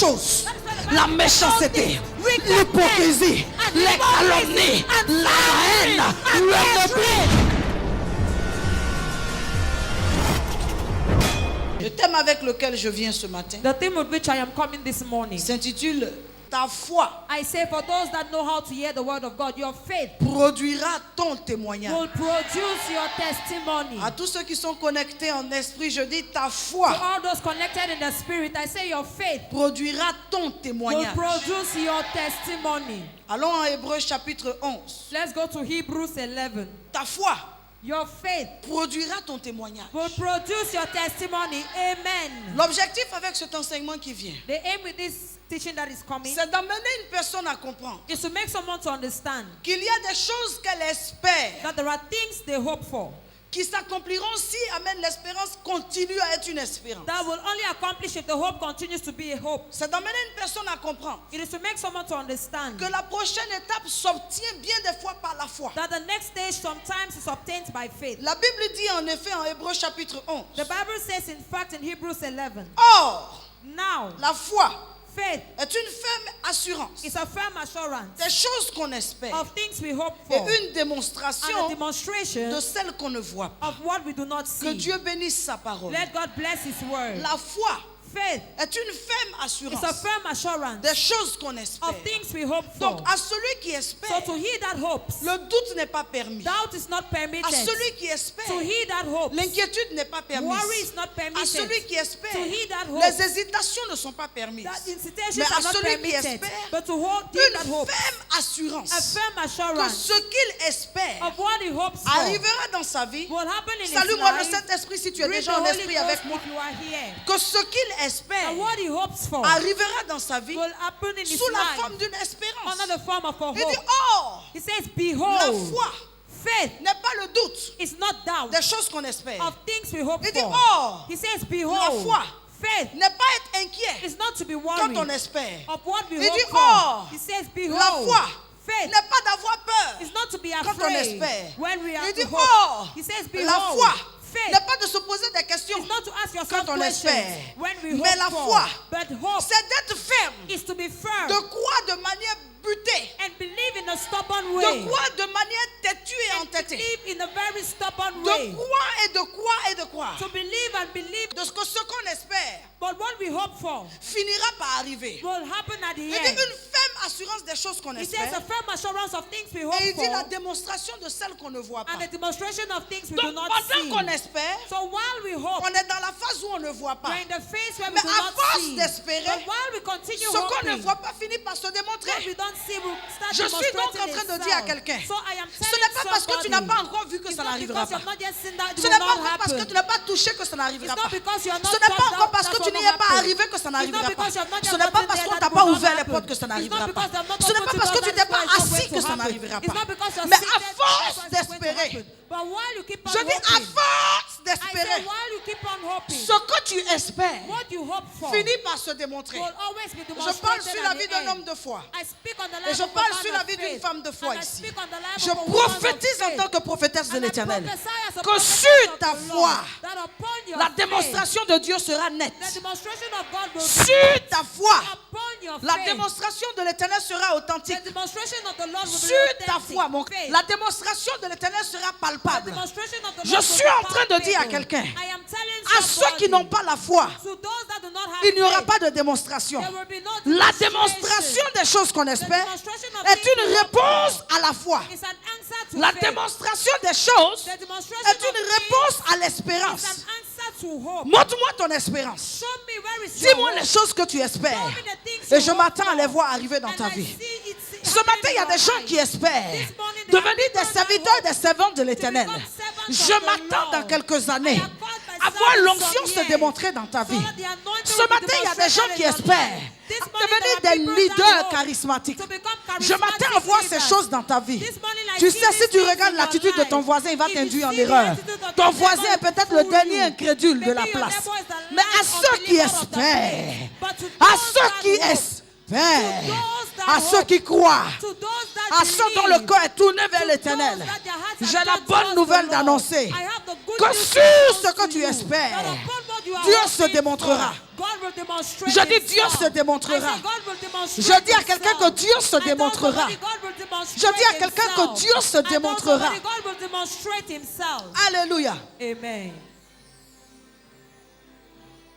choses, la méchanceté, l'hypocrisie, les calomnies, la haine, le mépris. Le thème avec lequel je viens ce matin The theme with which I am coming this morning. s'intitule Ta foi I say, for those that know how to hear the word of God, your faith produira ton témoignage. will produce your testimony. À tous ceux qui sont connectés en esprit, je dis ta To foi all those connected in the spirit, I say your faith produira ton will témoignage. produce your testimony. Allons en Hébreux chapitre 11. Let's go to Hebrews 11. Ta foi Your faith produira ton témoignage. will produce your testimony. Amen. L'objectif avec cet enseignement qui vient, The aim with this teaching that is coming c'est d'amener une personne à comprendre is to make someone to understand qu'il y a des choses qu'elle espère that there are things they hope for qui s'accompliront si, amen, l'espérance continue à être une espérance. that will only accomplish if the hope continues to be a hope. C'est d'amener une personne à comprendre It is to make someone to understand que la prochaine étape s'obtient bien des fois par la foi. that the next stage sometimes is obtained by faith. La Bible dit en effet en Hébreux chapitre 11. The Bible says in fact in Hebrews 11, Or, now la foi faith est une ferme assurance is a firm assurance des choses qu'on espère of things we hope et for une and a démonstration demonstration de celles qu'on ne voit pas. of what we do not Que see. Dieu bénisse sa parole. Let God bless His word. La foi Faith est une ferme is a assurance firm assurance des choses qu'on espère. of things we hope for. Donc à celui qui So espère, to he that hopes, le doute n'est pas permis. doubt is not À permitted. celui qui espère, To he that hopes, l'inquiétude n'est pas permise. worry is not À celui permitted. qui espère, To he that hopes, les hésitations ne sont pas permises. that incitations Mais à are not celui qui permitted. espère, But to hold he that une hopes, ferme assurance a firm que assurance ce qu'il espère of what he hopes for arrivera dans sa vie. will happen in his Salue-moi le life. Saint-Esprit si tu es Greet déjà the en Holy esprit Ghost avec moi. if you are here. Que ce qu'il espère And what he hopes for arrivera dans sa vie will happen in his sous la life forme d'une espérance. under the form of a Il dit, hope. or, He says, la behold, foi faith n'est pas le doute is not doubt des choses qu'on espère. of things we hope Il dit, for. or, He says, la behold, foi faith n'est pas être inquiet is not to be quand on worried espère. of what we Il dit, hope for. or, He says, La behold, foi faith n'est pas d'avoir peur is not to be quand on afraid espère. when we are Il dit, to hope. or, He says, la behold, foi faith n'est pas de se poser des questions. is not to ask yourself quand on questions espère. when we Mais hope la for. foi, But hope c'est d'être ferme, is to be firm de croire de manière butée, and believe in a stubborn de way. croire de manière têtue et And entêtée, believe in a very stubborn de way. croire et de croire et de croire. To believe and believe, De ce que ce qu'on espère but what we hope for finira par arriver. will happen at the Il dit end. une ferme assurance des choses qu'on He says a espère. firm assurance of things we hope Et il dit la for démonstration de celles qu'on ne voit pas. and a demonstration of things we Donc do not pendant see. qu'on espère, So while we hope, on est dans la phase où on ne voit pas. we're in the phase where we Mais do à not force see. d'espérer, But while we continue ce qu'on ne hoping, voit pas finit par se what we démontrer. don't see will start Je suis donc en demonstrating train de dire à itself. quelqu'un, So I am ce telling n'est pas parce que tu n'as somebody, pas encore vu que it's ça not n'arrivera because you pas. have not yet seen that it Ce will n'est not pas encore parce que happen. tu n'as pas touché que ça n'arrivera It's not pas. because you are not Ce n'est pas touched encore that parce que that tu will n'y not es pas happen. arrivé que ça It's n'arrivera not pas. because you have not Ce yet n'est pas gotten parce there qu'on that t'a it pas will not ouvert les happen. portes que ça It's not n'arrivera pas. because they have not Ce n'est pas opened parce to que tu doors t'es that pas it's assis going que to ça happen. n'arrivera It's pas. not because you're Mais à seated force that it's going to d'espérer, happen. But while you keep on je dis à hoping, force I d'espérer, say while you keep on hoping, ce que tu espères what you hope for finit par se démontrer. will always be Je demonstrated parle sur la at vie the d'un end. homme de foi. I speak on the Et life je of a parle man sur la of vie d'une faith. femme de foi And I ici. speak on the life Je of a woman of prophétise en faith. tant que prophétesse de And I l'Éternel prophesy as a que prophetess sur of ta the foi, Lord, that upon your la faith, démonstration de Dieu sera nette. the demonstration of God will be Sur ta foi, upon your la faith. démonstration de l'Éternel sera authentique. The demonstration of the Lord will be Sur ta authentic. foi, Faith. la démonstration de l'Éternel sera The palpable. demonstration of the Je Lord suis will en be train de dire à palpable. quelqu'un, I am telling à ceux qui n'ont pas la foi, to those that do not have il n'y aura faith, pas de démonstration. there will be no La demonstration. démonstration des choses qu'on espère demonstration of est things une we hope réponse for. à la foi. It's an answer to La faith. démonstration des choses The demonstration est of une things réponse à is l'espérance. an answer to hope. Montre-moi ton espérance. Show me where is your Dis-moi hope. les choses que tu espères. Show me the things Et you je hope m'attends à for. les voir arriver dans And ta I vie. see it Ce matin, il y a des gens qui espèrent devenir des serviteurs et des servantes de l'Éternel. Je m'attends dans quelques années à voir l'onction se démontrer dans ta vie. Ce matin, il y a des gens qui espèrent devenir des leaders charismatiques. Je m'attends à voir ces choses dans ta vie. Tu sais, si tu regardes l'attitude de ton voisin, il va t'induire en erreur. Ton voisin est peut-être le dernier incrédule de la place. Mais à ceux qui espèrent, à ceux qui espèrent, à ceux qui croient, à ceux dont le cœur est tourné vers l'Éternel, j'ai la bonne nouvelle d'annoncer que sur ce que tu espères, you are Dieu se hoping démontrera. for, God will demonstrate Je dis Dieu himself. se démontrera. I say God will demonstrate Je dis à quelqu'un que himself. Dieu se I tell démontrera. somebody God will demonstrate Je dis à quelqu'un que himself. Dieu se I tell démontrera. somebody God will demonstrate himself. Alléluia. Amen.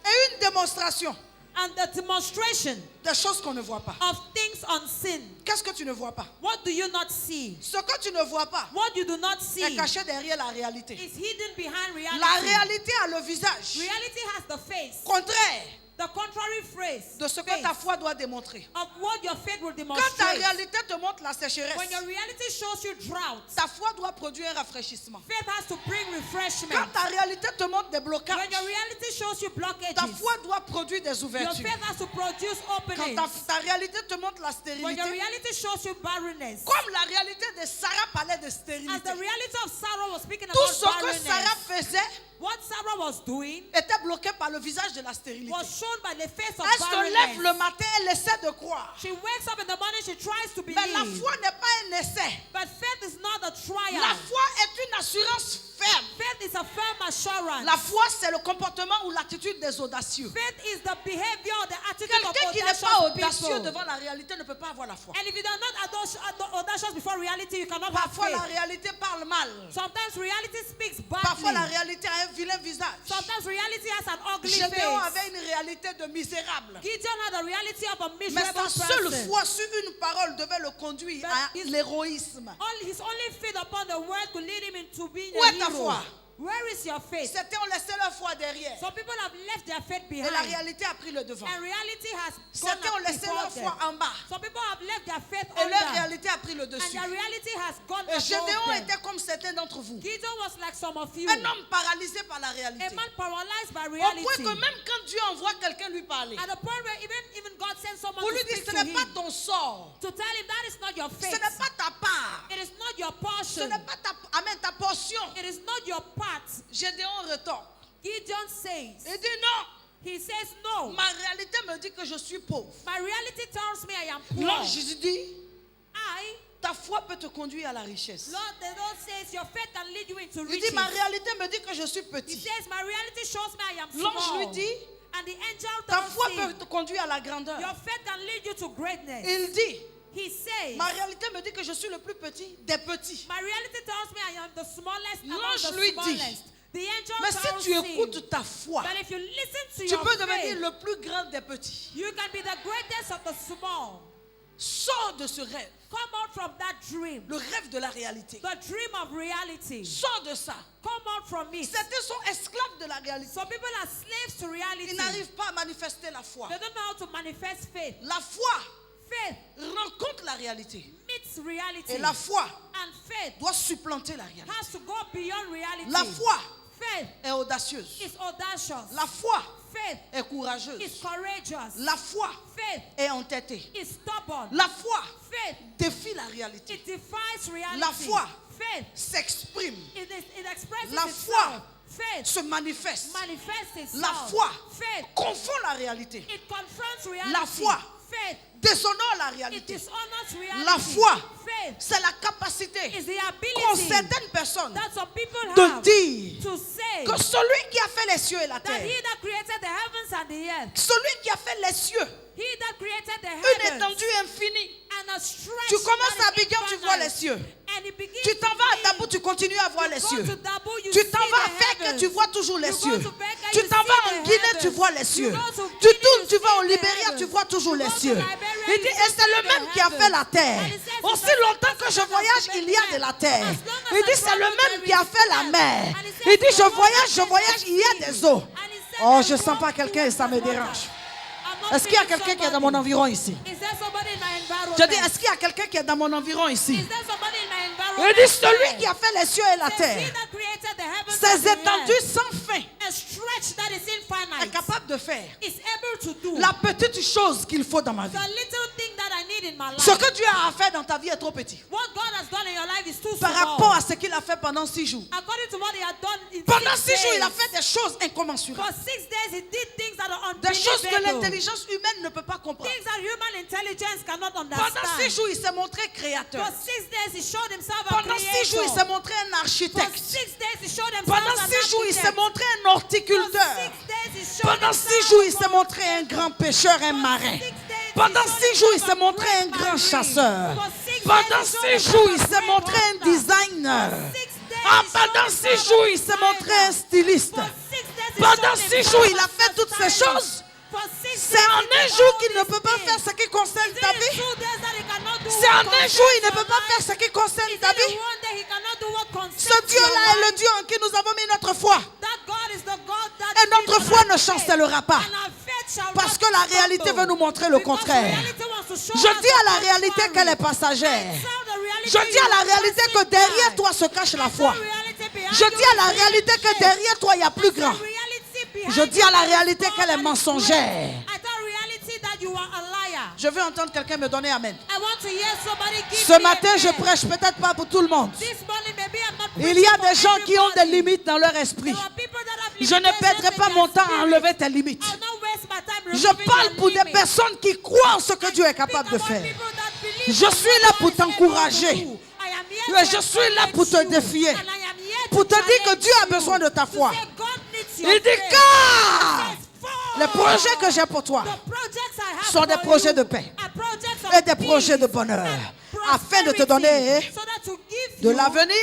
Et une démonstration And the demonstration des choses qu'on ne voit pas. of things unseen. Qu'est-ce que tu ne vois pas? What do you not see? Ce que tu ne vois pas What you do not est see caché derrière la réalité. is hidden behind reality. La réalité a le visage Reality has the face. contraire The contrary phrase de ce que ta foi doit démontrer. of what your faith will Quand ta demonstrate. réalité te montre la sécheresse, When your reality shows you drought, ta foi doit produire un rafraîchissement. faith has to bring refreshment. Quand ta réalité te montre des blocages, When your reality shows you blockages, ta foi doit produire des your ouvertures. faith has to produce Quand openings. ta réalité te montre la When stérilité, your reality shows you barrenness, comme la réalité de Sarah parlait de as stérilité, the reality of Sarah was speaking tout about ce que Sarah barrenness, faisait what Sarah was doing était bloqué par le visage de la stérilité. was shown by the face of Elle se lève barrenness. le matin, elle essaie de croire. She wakes up in the morning, she tries to Mais la believe. foi n'est pas un essai. But faith is not a La trial. foi est une assurance ferme. Faith is a firm assurance. La foi, c'est le comportement ou l'attitude des audacieux. Faith is the behavior, the attitude of Quelqu'un qui n'est pas audacious audacieux people. devant la réalité ne peut pas avoir la foi. And if you are not audacious before reality, you cannot have Parfois, la faith. réalité parle mal. Sometimes reality speaks Parfois, la badly. réalité a un vilain visage. Sometimes reality has an ugly Gédéon face. avait une réalité de misérable. Gideon had a reality of a Mais miserable sa seule person. foi sur une parole devait le conduire But à his- l'héroïsme. His only faith upon the word could lead him into being Où a est ta hero. foi? Where is your faith? Certains ont laissé leur foi derrière. Some people have left their faith Et la behind. réalité a pris le devant. And reality has gone Certains ont up laissé before leur them. foi en bas. Some people have left their faith Et leur under. réalité a pris le And dessus. their reality has gone Et Gédéon above them. était comme certains d'entre vous. Gideon was like some of you. Un homme paralysé par la réalité. A man paralyzed by Au point reality. que même quand Dieu envoie quelqu'un lui parler, At the point where even God sends someone pour to lui dire speak ce to n'est pas him, ton sort, to tell him that is not your ce faith. n'est pas ta part, It is not your ce portion. n'est pas ta portion. It is not your part. Gédéon retorque. Gideon says, Il dit non, he says no. ma réalité me dit que je suis pauvre. My reality tells me I am poor. L'ange dit, I, ta foi peut te conduire à la richesse. Lord, the Lord says your faith can lead you into Il riches. dit, ma réalité me dit que je suis He petit. says my reality shows me I am L'ange small. lui dit, And the angel ta tells foi him, peut te conduire à la grandeur. your faith can lead you to greatness. Il dit, He says, ma réalité me dit que je suis le plus petit des petits. my reality tells me I am the smallest among L'ange the lui dit, smallest. The angel mais tells si tu him écoutes ta foi, that if you listen to tu your peux devenir faith, le plus grand des petits. you can be the greatest of the small. Sors de ce rêve, Come out from that dream, le rêve de la réalité. the dream of reality. Sors de ça. Come out from it. Certains sont esclaves de la réalité. Some people are slaves to reality. Ils n'arrivent pas à manifester la foi. They don't know how to manifest faith. La foi Faith rencontre la réalité. meets reality. Et la foi And faith doit supplanter la réalité. has to go beyond reality. La foi Faith est audacieuse. is audacious. La foi Faith est courageuse. is courageous. La foi Faith est entêtée. is stubborn. La foi Faith, défie la réalité. it defies reality. La foi Faith, s'exprime, it expresses La itself. foi Faith se manifeste. manifests itself. La foi Faith, confond la réalité. it confronts reality. La foi Faith, déshonore la it réalité. dishonors reality. La foi, Faith c'est la capacité is the qu'ont ability certaines personnes that some people de have dire to say que celui qui a fait les cieux et la that terre, he that created the heavens and the earth, celui qui a fait les cieux, he that created the une heavens étendue infinie. and a stretch Tu commences that à is Abidjan, tu vois les infinite, cieux. and it begins Tu t'en to vas à be- Dabou, tu continues à voir les go cieux. to Dabo, you Tu see t'en vas à the Fès, heavens. tu vois toujours les You go cieux. to Becca, Tu you t'en see vas the en Guinée, tu heavens. vois les You cieux. go to Tu Guinea, tournes, you tu vas see au the Libéria, heavens. tu vois toujours You les go to cieux. Liberia, Il you dit, see et c'est le the même qui a fait la terre. And it says Aussi it's the longtemps que je same voyage, person il y a that de la made terre. man. As long as Il I dit, c'est le travel, même there qui a is fait la land. mer. And it says Il dit, the je Lord voyage, has il y a made the des sea. eaux. And it says Oh, the je sens pas walk quelqu'un et ça me towards the dérange. water. I'm not Est-ce qu'il y a feeling quelqu'un qui est dans mon somebody. environ ici? Is there somebody in my environment? Je dis, est-ce qu'il y a quelqu'un qui est dans mon environ ici? Is there somebody in my Il environment? dit, celui qui a fait les cieux et la Says he terre, that created the heavens and ces the étendues earth, sans fin, a stretch that is est infinite, capable de faire is able to do la petite chose qu'il faut dans ma vie. the little thing that I need in my life. Ce que Dieu a fait dans ta vie est trop petit What God has done in your life is too par small. rapport à ce qu'il a fait pendant 6 jours. According to what he had done in Pendant 6 6 jours, il a days. fait des choses For incommensurables. 6 days, he did things that are Des choses que unbelievable. l'intelligence humaine ne peut pas comprendre. Things that human intelligence cannot Pendant understand. 6 jours, il s'est montré créateur. For 6 days, he showed himself a Pendant 6 jours, il s'est creator. montré un For architecte. 6 days, he showed himself Pendant an 6 jours, il s'est architect. montré un For horticulteur. 6 days, he Pendant 6 jours, il s'est montré un grand pêcheur, un marin. Pendant 6 jours, il s'est montré un grand chasseur. Pendant 6 jours, il s'est montré un designer. Pendant 6 jours, il s'est montré un styliste. Pendant 6 jours, il a fait toutes ces choses. C'est en un jour qu'il ne peut pas faire ce qui concerne ta vie. C'est en un jour il ne peut pas faire ce qui concerne ta vie. Ce Dieu-là est le Dieu en qui nous avons mis notre foi. Et notre foi ne chancellera pas. Parce que la réalité veut nous montrer le contraire. Je dis à la réalité qu'elle est passagère. Je dis à la réalité que derrière toi se cache la foi. Je dis à la réalité que derrière toi il y a plus grand. Je dis à la réalité qu'elle est mensongère. Je veux entendre quelqu'un me donner amen. Ce matin, je prêche peut-être pas pour tout le monde. Il y a des gens qui ont des limites dans leur esprit. Je ne perdrai pas mon temps à enlever tes limites. Je parle pour des personnes qui croient en ce que Dieu est capable de faire. Je suis là pour t'encourager. Je suis là pour te défier. Pour te dire que Dieu a besoin de ta foi. Il dit car les projets que j'ai pour toi sont des projets de paix et des projets de bonheur afin de te donner de l'avenir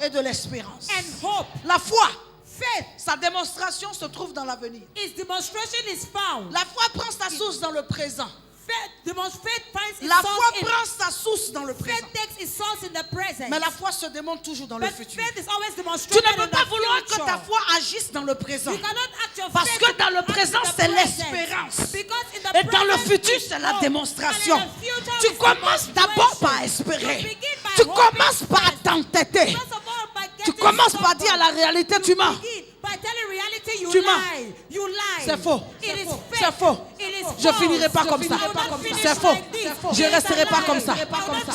et de l'espérance. La foi, sa démonstration se trouve dans l'avenir. La foi prend sa source dans le présent. La foi prend sa source dans le présent. Mais la foi se démontre toujours dans le futur. Tu ne peux pas vouloir que ta foi agisse dans le présent. Parce que dans le présent, c'est l'espérance. Et dans le futur, c'est la démonstration. Tu commences d'abord par espérer. Tu commences par t'entêter. Tu commences par dire à la réalité, tu mens. Tu mens. C'est faux. C'est faux. Je finirai pas comme ça. C'est faux. Je resterai pas comme ça.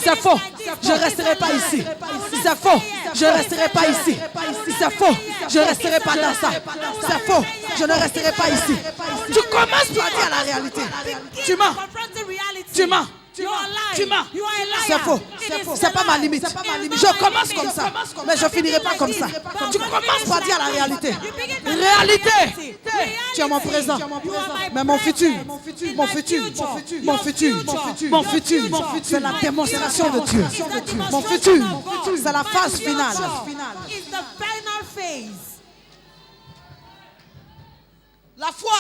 C'est faux. Je resterai pas ici. C'est faux. Je resterai pas ici. C'est faux. Je resterai pas dans ça. C'est faux. Je ne resterai pas ici. Tu commences par dire la réalité. Tu mens. Tu mens. Tu mens. C'est faux. C'est pas ma limite. Je commence comme ça. Mais je finirai pas comme ça. Tu commences par dire la réalité. Réalité. Tu es mon présent. Mais mon futur. Mon futur. Mon futur. Mon futur. C'est la démonstration de Dieu. Mon futur. C'est la phase finale. La foi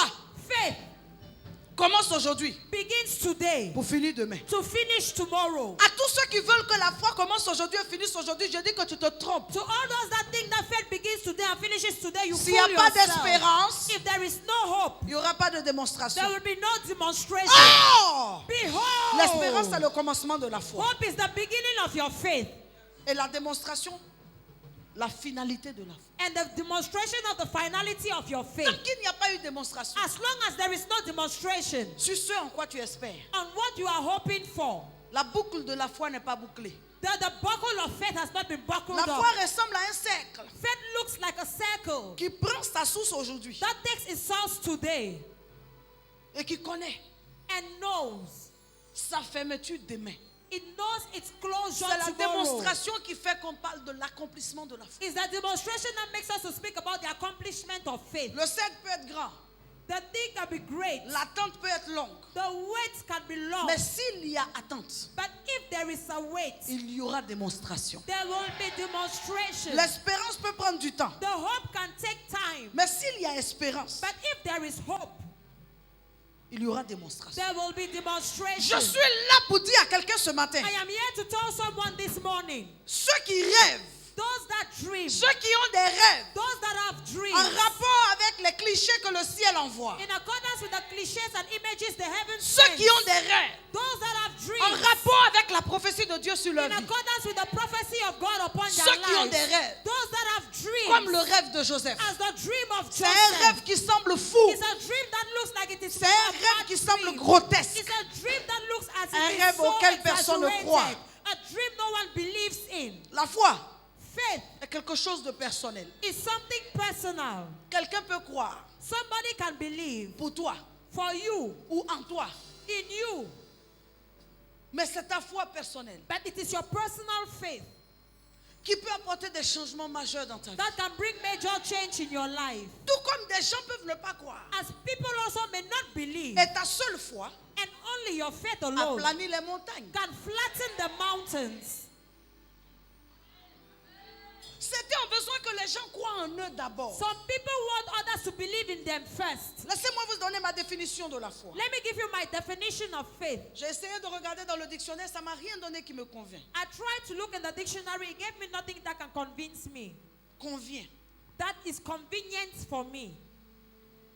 commence aujourd'hui pour finir demain. À tous ceux qui veulent que la foi commence aujourd'hui et finisse aujourd'hui, je dis que tu te trompes. S'il n'y a pas d'espérance, il n'y aura pas de démonstration. Oh! L'espérance c'est le commencement de la foi. Et la démonstration, la finalité de la foi. And the demonstration of the finality of your faith. Tant qu'il n'y a pas eu de démonstration, as long as there is no demonstration sur ce en quoi tu espères, on what you are hoping for, la boucle de la foi n'est pas bouclée. The buckle of faith has not been buckled La foi up. ressemble à un cercle Faith looks like a circle qui prend sa source aujourd'hui that takes its source today et qui connaît and knows sa fermeture demain. it knows its closure C'est la tomorrow. démonstration qui fait qu'on parle de l'accomplissement de la foi. It's the demonstration that makes us to speak about the accomplishment of faith. Le cercle peut être grand, The thing can be great. l'attente peut être longue, The wait can be long. mais s'il y a attente, But if there is a wait, il y aura démonstration. there will be demonstration. L'espérance peut prendre du temps, The hope can take time. mais s'il y a espérance, But if there is hope, il y aura démonstration. there will be Je demonstration. suis là pour dire à quelqu'un ce matin, I am here to tell someone this morning, ceux qui rêvent, those that dream, ceux qui ont des rêves, those that have en dreams, rapport avec les clichés que le ciel envoie, in accordance with the cliches and images the heavens ceux sends, qui ont des rêves, those that have en dreams, rapport avec la prophétie de Dieu sur leur in vie, accordance with the prophecy of God upon ceux their qui ont lives, des rêves, those that have dreams, comme le rêve de Joseph. as the dream of C'est un Joseph. rêve qui semble fou, It's a dream that looks like it is c'est un rêve qui semble grotesque, It's a dream that looks as un if rêve it's so auquel personne ne exaggerated. croit. A dream no one believes in. La foi Faith est quelque chose de personnel. is something personal. Quelqu'un peut croire Somebody can believe pour toi for you, ou en toi, in you, mais c'est ta foi personnelle but it is your personal faith qui peut apporter des changements majeurs dans ta vie. that can bring major change in your life. Tout comme des gens peuvent ne pas croire. As people also may not believe, Et ta seule foi and only your faith alone aplanit les montagnes. can flatten the mountains. C'était en besoin que les gens croient en eux d'abord. Some people want others to believe in them first. Laissez-moi vous donner ma définition de la foi. Let me give you my definition of faith. J'ai essayé de regarder dans le dictionnaire, ça m'a rien donné qui me convient. I tried to look in the dictionary. It gave me nothing that can convince me. Convient. That is convenient for me.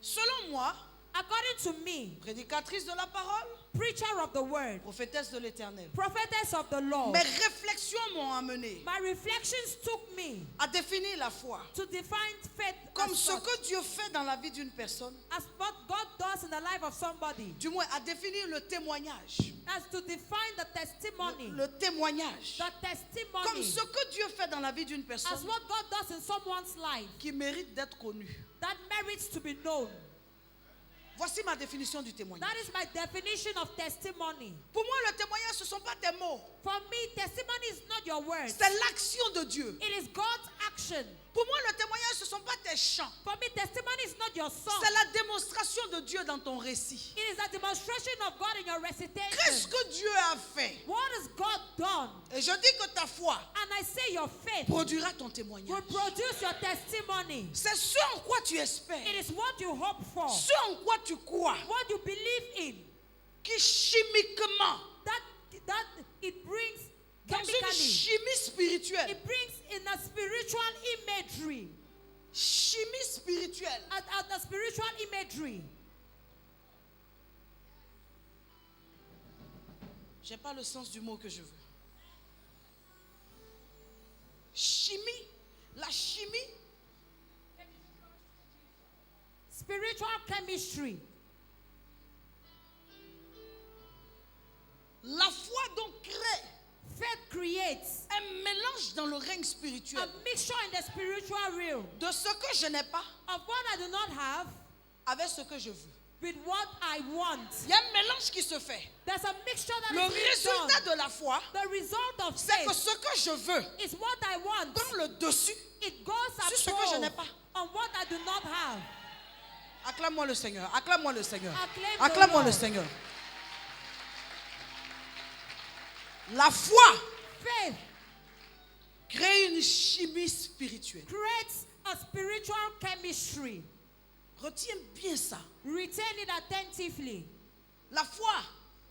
Selon moi, According to me, prédicatrice de la parole, preacher of the word, prophétesse de l'Éternel, prophetess of the Lord, mes réflexions m'ont amené my reflections took me à définir la foi to define faith comme as, ce such, que Dieu fait dans la vie d'une personne, as what God does in the life of somebody, du moins à définir le témoignage. as to define the testimony, Le témoignage. the Comme testimony, ce que Dieu fait dans la vie d'une as personne what God does in someone's life qui mérite d'être connue. that merits to be known. Voici ma définition du témoignage. That is my definition of testimony. Pour moi, le témoignage, ce ne sont pas tes mots. For me, testimony is not your words. C'est l'action de Dieu. It is God's action. Pour moi, le témoignage, ce ne sont pas tes chants. For me, testimony is not your song. C'est la démonstration de Dieu dans ton récit. It is a demonstration of God in your Qu'est-ce recitation. que Dieu a fait? What has God done? Et je dis que ta foi And I say your faith produira ton témoignage. will produce your testimony. C'est ce en quoi tu espères, It is what you hope for, ce en quoi tu crois, what you believe in, qui chimiquement, that it brings dans une chemically, chimie spirituelle, it brings in a spiritual imagery, chimie spirituelle, at the spiritual imagery. j'ai pas le sens du mot que je veux. Chimie, la chimie, Spiritual chemistry. la foi donc crée Faith creates un mélange dans le règne a spirituel mixture in the spiritual realm de ce que je n'ai pas of what I do not have avec ce que je veux. with what I want. Il y a un mélange qui se fait. There's a mixture that Le is being résultat done. de la foi, The result of c'est que faith ce que je veux is what I want. prend le dessus. It goes sur ce que je n'ai above pas. on what I do not have. Acclame-moi le Seigneur. Acclame-moi le Seigneur. Acclaim the Acclame-moi le Lord. Seigneur. La foi Faith crée une chimie spirituelle. creates a spiritual chemistry. Retiens bien ça. Retain it attentively. La foi,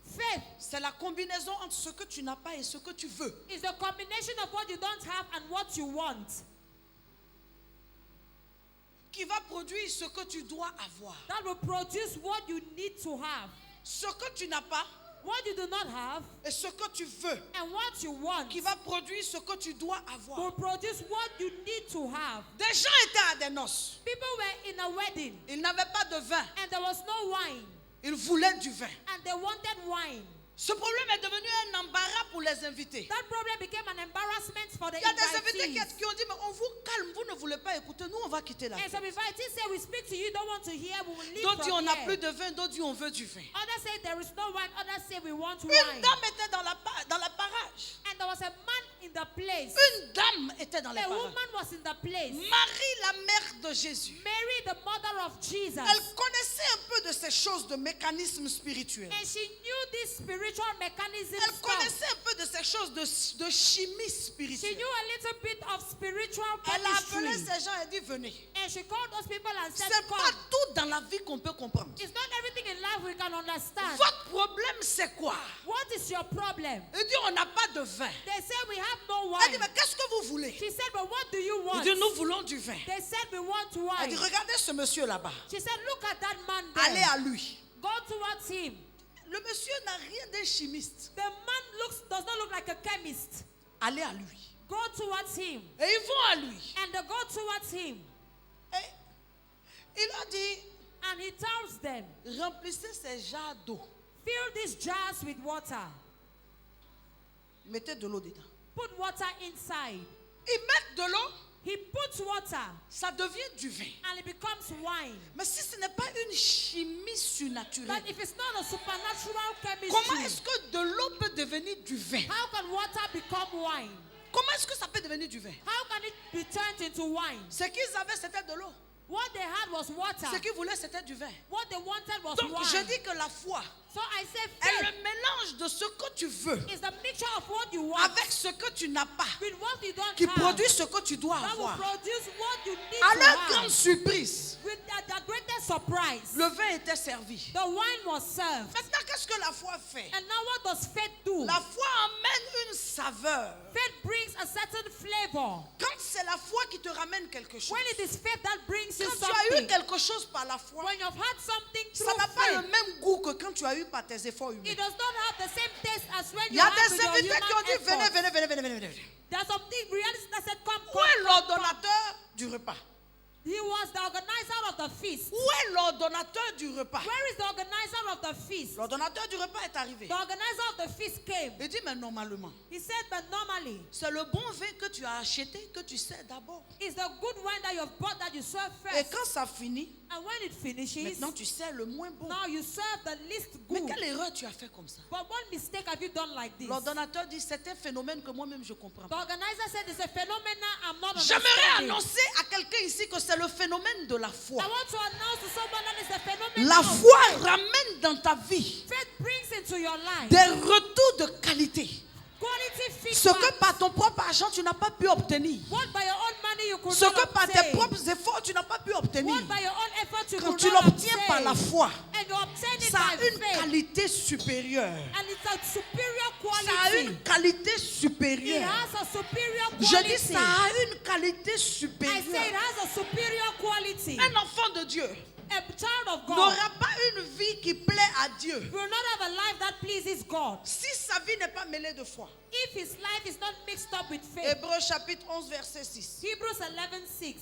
Faith c'est la combinaison entre ce que tu n'as pas et ce que tu veux. is the combination of what you don't have and what you want Qui va produire ce que tu dois avoir. that will produce what you need to have. Ce que tu n'as pas What you do not have et ce que tu veux. and what you want Qui va produire ce que tu dois avoir. will produce what you need to have. Des gens étaient à des noces. People were in a wedding Ils n'avaient pas de vin. and there was no wine Ils voulaient du vin. and they wanted wine. Ce problème est devenu un embarras pour les invités. That problem became an embarrassment for the Il y a des invités invitees. qui ont dit, mais on vous calme, vous ne voulez pas écouter, nous on va quitter la And fête. some invitees say, we speak to you, don't want to hear, we will leave D'autres disent, on from n'a here. plus de vin, d'autres disent, on veut du vin. Others say there is no wine, others say we want Une wine. dame était dans la parage. And there was a man in the place. Une dame était dans la A parage. woman was in the place. Marie, la mère de Jésus. Mary, the mother of Jesus. Elle connaissait un peu de ces choses de mécanisme spirituel. And she knew this spiritual mechanism Elle stuff. connaissait un peu de ces choses de chimie She spirituelle. knew a little bit of spiritual Elle a appelé chemistry. ces gens et dit, venez. And she called those people and said, C'est pas come. tout dans la vie qu'on peut comprendre. It's not everything in life we can understand. Votre problème, c'est quoi? What is your problem? Il dit, on n'a pas de vin. They said we have no Elle dit, wine. mais qu'est-ce que vous voulez? She said, but what do you Il want? dit, nous voulons du vin. They said we want Elle dit, wine. regardez ce monsieur là-bas. She said, look at that man Allez there. à lui. Go towards him. Le monsieur n'a rien d'un chimiste. The man does not look like a chemist. Allez à lui. Go towards him. Et ils vont à lui. And they go towards him. Et il a dit, And he tells them, remplissez ces jarres d'eau. fill these jars with water. Mettez de l'eau dedans. Put water inside. Ils mettent de l'eau, He puts water ça devient du vin. and it becomes wine. Mais si ce n'est pas une chimie surnaturelle, But if it's not a supernatural comment chemistry, est-ce que de l'eau peut devenir du vin? how can water become wine? Comment est-ce que ça peut devenir du vin? How can it be turned into wine? Ce qu'ils avaient, c'était de l'eau. What they had was water. Ce qu'ils voulaient, c'était du vin. What they wanted was Donc, wine. je dis que la foi So I say est faith le mélange de ce que tu veux is the mixture of what you want avec ce que tu n'as pas, with what you don't qui have. produit ce que tu dois That will avoir. produce what you need À to leur have. grande surprise, With the greatest surprise, le vin était servi. the wine was served. Maintenant, qu'est-ce que la foi fait? And now what does faith do? La foi amène une saveur. Faith brings a certain flavor. Quand c'est la foi qui te ramène quelque chose, When it is faith that brings you quand tu as eu something, quelque chose par la foi, when you've had something ça through n'a pas le faith, même goût que quand tu as eu par tes efforts humains. it does not have the same taste as when Il you y a have des with your invités human qui ont dit venez, effort. venez, venez, venez, venez, venez. There's something reality that said come, Où est come. l'ordonnateur du repas? He was the organizer of the feast. Où est l'ordonnateur du repas? Where is the organizer of the feast? L'ordonnateur du repas est arrivé. The organizer of the feast came. Il dit mais normalement, He said, but normally, c'est le bon vin que tu as acheté que tu sers d'abord. it's the good wine that you've bought that you serve Et first. quand ça finit, And when it finishes, maintenant tu sers le moins bon. now you serve the least Mais good. quelle erreur tu as fait comme ça? But what mistake have you done like this? L'ordonnateur dit c'est un phénomène que moi-même je comprends The pas. organizer said it's a phenomenon I'm not J'aimerais understanding. annoncer à quelqu'un ici que c'est le phénomène de la foi. I want to announce to someone that it's a phenomenon La of foi faith. ramène dans ta vie Faith brings into your life des retours de qualité. quality Ce que feedback. par ton propre argent tu n'as pas pu obtenir. What by your own money you could Ce not que par tes obtain. propres efforts tu n'as pas pu obtenir. What by your own effort you Quand could tu not l'obtiens obtain. par la foi, And you obtain it ça a by une faith. qualité supérieure. And it's a superior Ça a quality. une qualité It supérieure. has a superior Je quality. dis ça a une qualité I say it supérieure. has a superior quality. Un enfant de Dieu A child of God n'aura pas une vie qui plaît à Dieu will not have a life that pleases God si sa vie n'est pas mêlée de foi. if his life is not mixed up with faith. Hébreux chapitre 11 verset 6. Hebrews 11:6.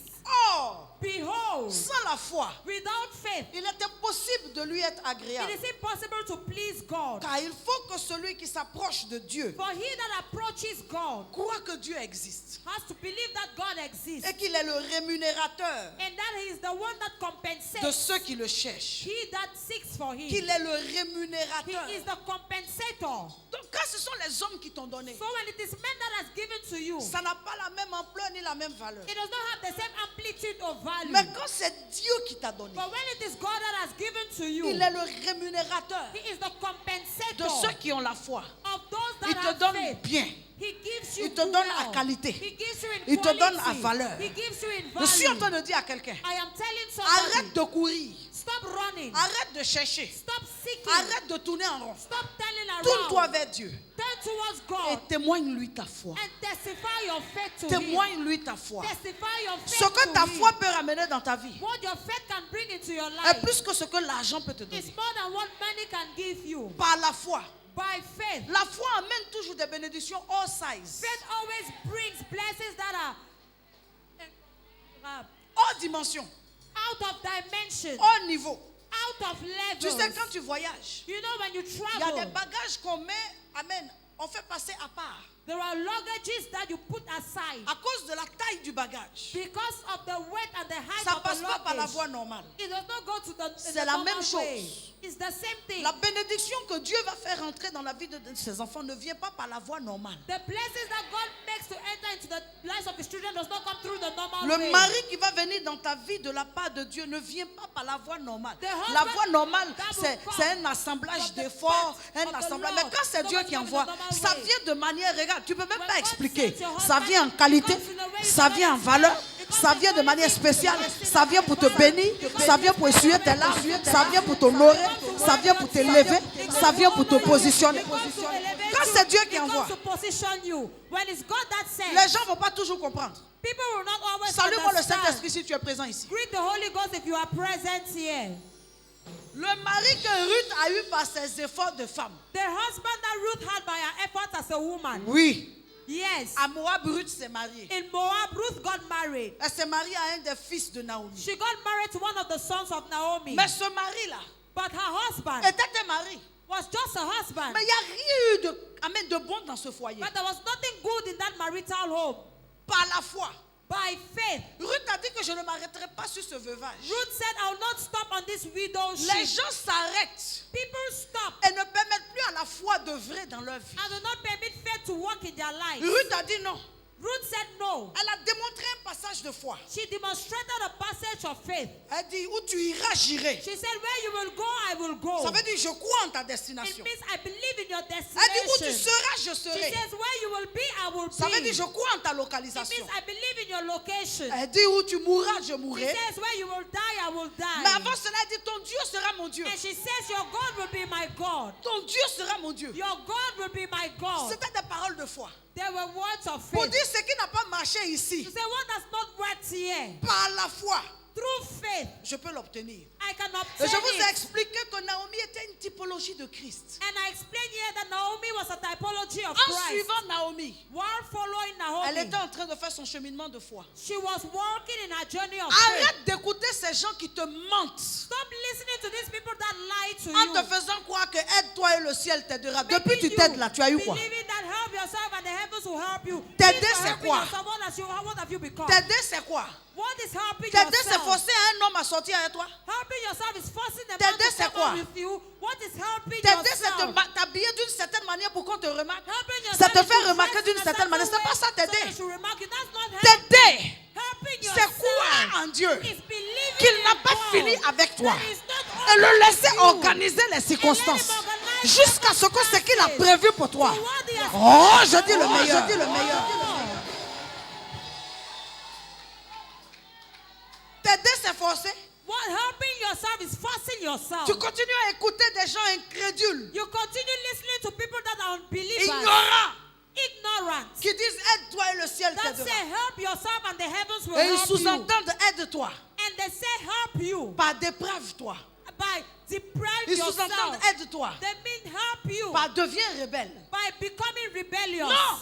Or, Behold, sans la foi, without faith, il est impossible de lui être it agréable. is impossible to please God. Car il faut que celui qui s'approche de Dieu For he that approaches God croit que Dieu existe has to believe that God exists et qu'il est le rémunérateur and that he is the one that de compensates ceux qui le cherchent. he that seeks for him. Qu'il est le He rémunérateur. is the compensator. Donc quand ce sont les hommes qui t'ont donné, So when it is men that has given to you, ça n'a pas la même ampleur ni la même valeur. it does not have the same amplitude of value. Mais quand c'est Dieu qui t'a donné, But when it is God that has given to you, il est le rémunérateur he is the de compensator ceux qui ont la foi. of those that Il te have donne faith. bien. He gives you Il te donne à well. qualité. He gives you in Il te quality. donne à valeur. He gives you in Je suis en value. train de dire à quelqu'un, I am telling somebody, arrête de courir, stop running. arrête de chercher, Stop seeking. arrête de tourner en rond. Stop telling Tourne-toi around. vers Dieu Turn towards et God témoigne-lui ta foi. and testify your faith to him. Témoigne-lui ta foi. Testify your faith Ce que to ta him. foi peut ramener dans ta vie What your faith can bring into your est life plus que ce que l'argent peut te is donner. more than what money can give you. Par la foi. By faith. La foi amène toujours des bénédictions all size, Faith always brings blessings that are hors dimension, out of dimension, hors niveau. out of Tu sais, levels. quand tu voyages, You know when you il y a des travel, bagages qu'on met, amen, on fait passer à part. there are luggages that you put aside À cause de la taille du bagage, because of the weight and the height ça of passe the pas par la luggage. voie normale. It does not go to the, C'est the la normal même way. chose. It's the same thing. La bénédiction que Dieu va faire entrer dans la vie de ses enfants ne vient pas par la voie normale. The blessings that God makes to enter into the lives of His children does not come through the normal Le way. mari qui va venir dans ta vie de la part de Dieu ne vient pas par la voie normale. The husband La voie normale, that will c'est come un assemblage from the d'efforts, path un of the assemblage. Lord. Mais quand c'est So Dieu much qui comes in envoie, the normal ça way. vient de manière, regarde, tu peux même When pas God expliquer. sends your Ça husband, vient en it qualité, comes in a way ça that vient en is valeur, it comes ça in vient de manière quality, spéciale, it comes in ça vient pour te bénir, ça vient pour essuyer tes larmes, ça vient pour t'honorer, ça vient pour t'élever, ça vient pour te positionner. Quand c'est Dieu qui envoie, to position you. When it's God that sends, les gens ne vont pas toujours comprendre. people will not always Salue-moi le understand. Saint-Esprit si tu es présent ici. Greet the Holy Ghost if you are present here. Le mari que Ruth a eu par ses efforts de femme. The husband that Ruth had by her efforts as a woman. Oui. Yes. À Moab, Ruth s'est mariée. In Moab, Ruth got married. Elle s'est mariée à un des fils de Naomi. She got married to one of the sons of Naomi. Mais ce mari-là But her husband était un mari. was just a husband. Mais il n'y a rien eu de bon dans ce foyer. But there was nothing good in that marital home. Par la foi. By faith, Ruth a dit que je ne m'arrêterai pas sur ce veuvage. Ruth said, I will not stop on this Les widowship. gens s'arrêtent People stop et ne permettent plus à la foi d'œuvrer dans leur vie. and do not permit faith to work in their life. Ruth a dit non. Ruth said no. Elle a démontré un passage de foi. She demonstrated a passage of faith. Elle dit, où tu iras, j'irai. She said, where you will go, I will go. Ça veut dire, je crois en ta It destination. means I believe in your Elle dit, où tu destination. seras, je She serai. says, where you will be, I will Ça veut be. dire, je crois en ta It localisation. means I believe in your location. Elle dit, où tu mourras, je She mourrai. says, where you will die, I will die. Mais avant cela, elle dit, ton Dieu sera mon Dieu. And she says, your God will be my God. Ton Dieu sera mon Dieu. Your God will be my God. C'était des paroles de foi. There were words of Pour faith. dire ce qui n'a pas marché To ici, say what does not work here. par la foi, Through faith, je peux l'obtenir. I can Et obtain je vous ai it. expliqué que Naomi était une typologie de Christ. And I explained here that Naomi was a typology of En Christ. suivant Naomi, While following elle Naomi, était en train de faire son cheminement de foi. she was walking in her journey of faith. Arrête d'écouter ces gens qui te mentent Stop listening to these people that lie to en you. te faisant croire que aide-toi et le ciel t'aidera. Making Depuis tu you t'aides là, tu as eu quoi? believing that help yourself and the heavens will help you. T'aider, If you're c'est helping quoi? yourself, what have you become? T'aider c'est quoi? What is helping T'aider c'est yourself? forcer un homme à sortir avec toi. Helping yourself is forcing them T'aider, to c'est come quoi? out with you. What is helping T'aider c'est yourself? t'habiller d'une certaine manière pour qu'on te remarque. Helping Ça yourself te is fait to remarquer dress d'une in a certaine manière. certain C'est pas ça way so t'aider. they should remark you. That's not helping. T'aider, Helping c'est yourself croire en Dieu is believing qu'il n'a in pas God. fini avec toi. That he's not Et over le laisser you. organiser les circonstances jusqu'à ce que ce qu'il a prévu pour toi. So what he has Oh, je dis le Oh, meilleur. je dis le meilleur. T'aider, c'est forcer. What helping yourself is forcing yourself. Tu continues à écouter des gens incrédules, You continue listening to people that are unbelievers, ignorants, ignorant, qui disent aide-toi et le ciel that t'aidera. say help yourself and the heavens will Et ils help you. sous-entendent aide-toi, And they say help you pas déprave-toi. by deprive Ils sous-entendent yourself. aide-toi, They mean help you pas deviens rebelle. by becoming rebellious. Non.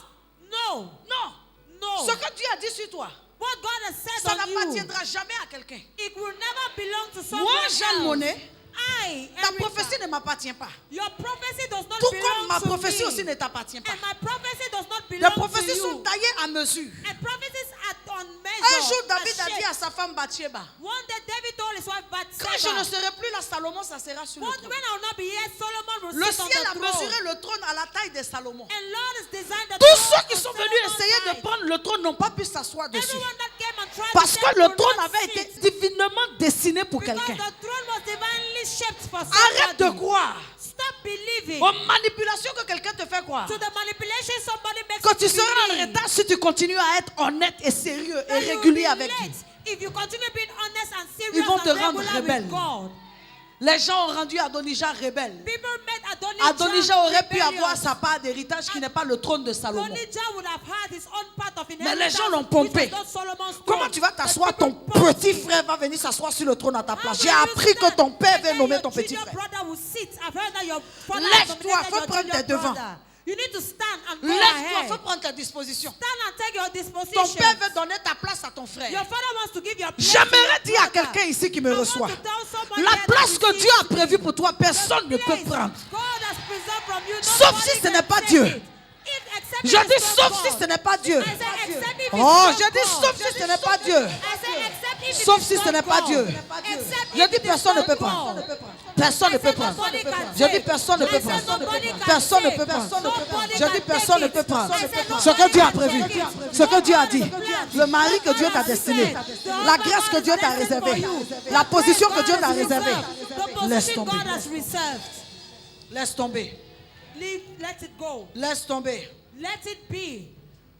No. Non. No. Ce que Dieu a dit sur toi, What God has said ça on you, n'appartiendra jamais à quelqu'un. it will never belong to someone Moi, Jean else. Monnet, I, ta Erica, prophétie ne m'appartient pas. your prophecy does not Tout belong comme ma to prophétie me. aussi ne t'appartient pas. And my prophecy does not Les belong to prophéties sont you. taillées à mesure. And prophecies are on measure. Un jour, are David a dit shaped. à sa femme Bathsheba, One day David told his wife quand je ne Bathsheba, serai plus là, Salomon, ça sera sur le when trône. I will not be here, Solomon will Le sit on ciel a the throne. mesuré le trône à la taille de Salomon. And Lord has designed the Tous throne ceux qui on sont venus Solomon's essayer de height. prendre le trône n'ont pas pu s'asseoir dessus. Everyone that came and tried Parce to que take le will trône not avait sit. été divinement dessiné pour Because quelqu'un. the throne was divinely shaped for Arrête de somebody. croire Stop believing aux manipulations que quelqu'un te fait croire. to the manipulation somebody makes Que tu you seras en believe. retard si tu continues à être honnête et sérieux et That you will régulier be avec late Dieu. if you continue being honest and serious Ils vont te and rendre regular rebelle. with God. Les gens ont rendu Adonijah rebelle. People made Adonijah Adonijah aurait pu rebellious. avoir sa part d'héritage qui n'est pas le trône de Salomon. Adonijah would have had his own part of Mais les gens inheritance, l'ont pompé. which was not Solomon's Comment throne. tu vas The t'asseoir, people ton pomped petit him. frère va venir s'asseoir sur le trône à ta How place. will J'ai you appris sit que ton there? père And va then nommer your ton petit junior frère. brother will sit. I've heard that your father has Lève-toi, nominated faut your prendre junior tes devants. brother. You need to stand and go Lève-toi, ahead. faut prendre ta disposition. Stand and take your Ton disposition. père veut donner ta place à ton Your frère. father wants to give your place to J'aimerais your dire à brother. quelqu'un ici qui me I want reçoit, to tell someone la here that place que receives Dieu a prévue pour toi, personne ne peut place prendre. God has preserved from you. Sauf Nobody si ce can n'est pas take Dieu. it. Except Je if it's dis not sauf God. si ce n'est pas Dieu. I say, except if it's Oh, not je dis God. sauf si ce n'est pas Dieu. I say, except if Sauf it is si ce not n'est pas God. Dieu. Except Je if dis it is personne ne not peut God. prendre. Personne ne peut prendre. Nobody can Je dis take. personne ne I peut said prendre. nobody can Personne ne take. peut prendre. Nobody Je can dis take personne ne it. peut prendre. I said Ce que Dieu a nobody prévu, can take it. ce que Dieu a dit, Nobody can take le it. mari que Dieu t'a destiné, la grâce que Dieu t'a réservée, la position que Dieu t'a réservée. Laisse The position tomber. God has reserved. Laisse tomber. Let it go. Laisse tomber. Let it be.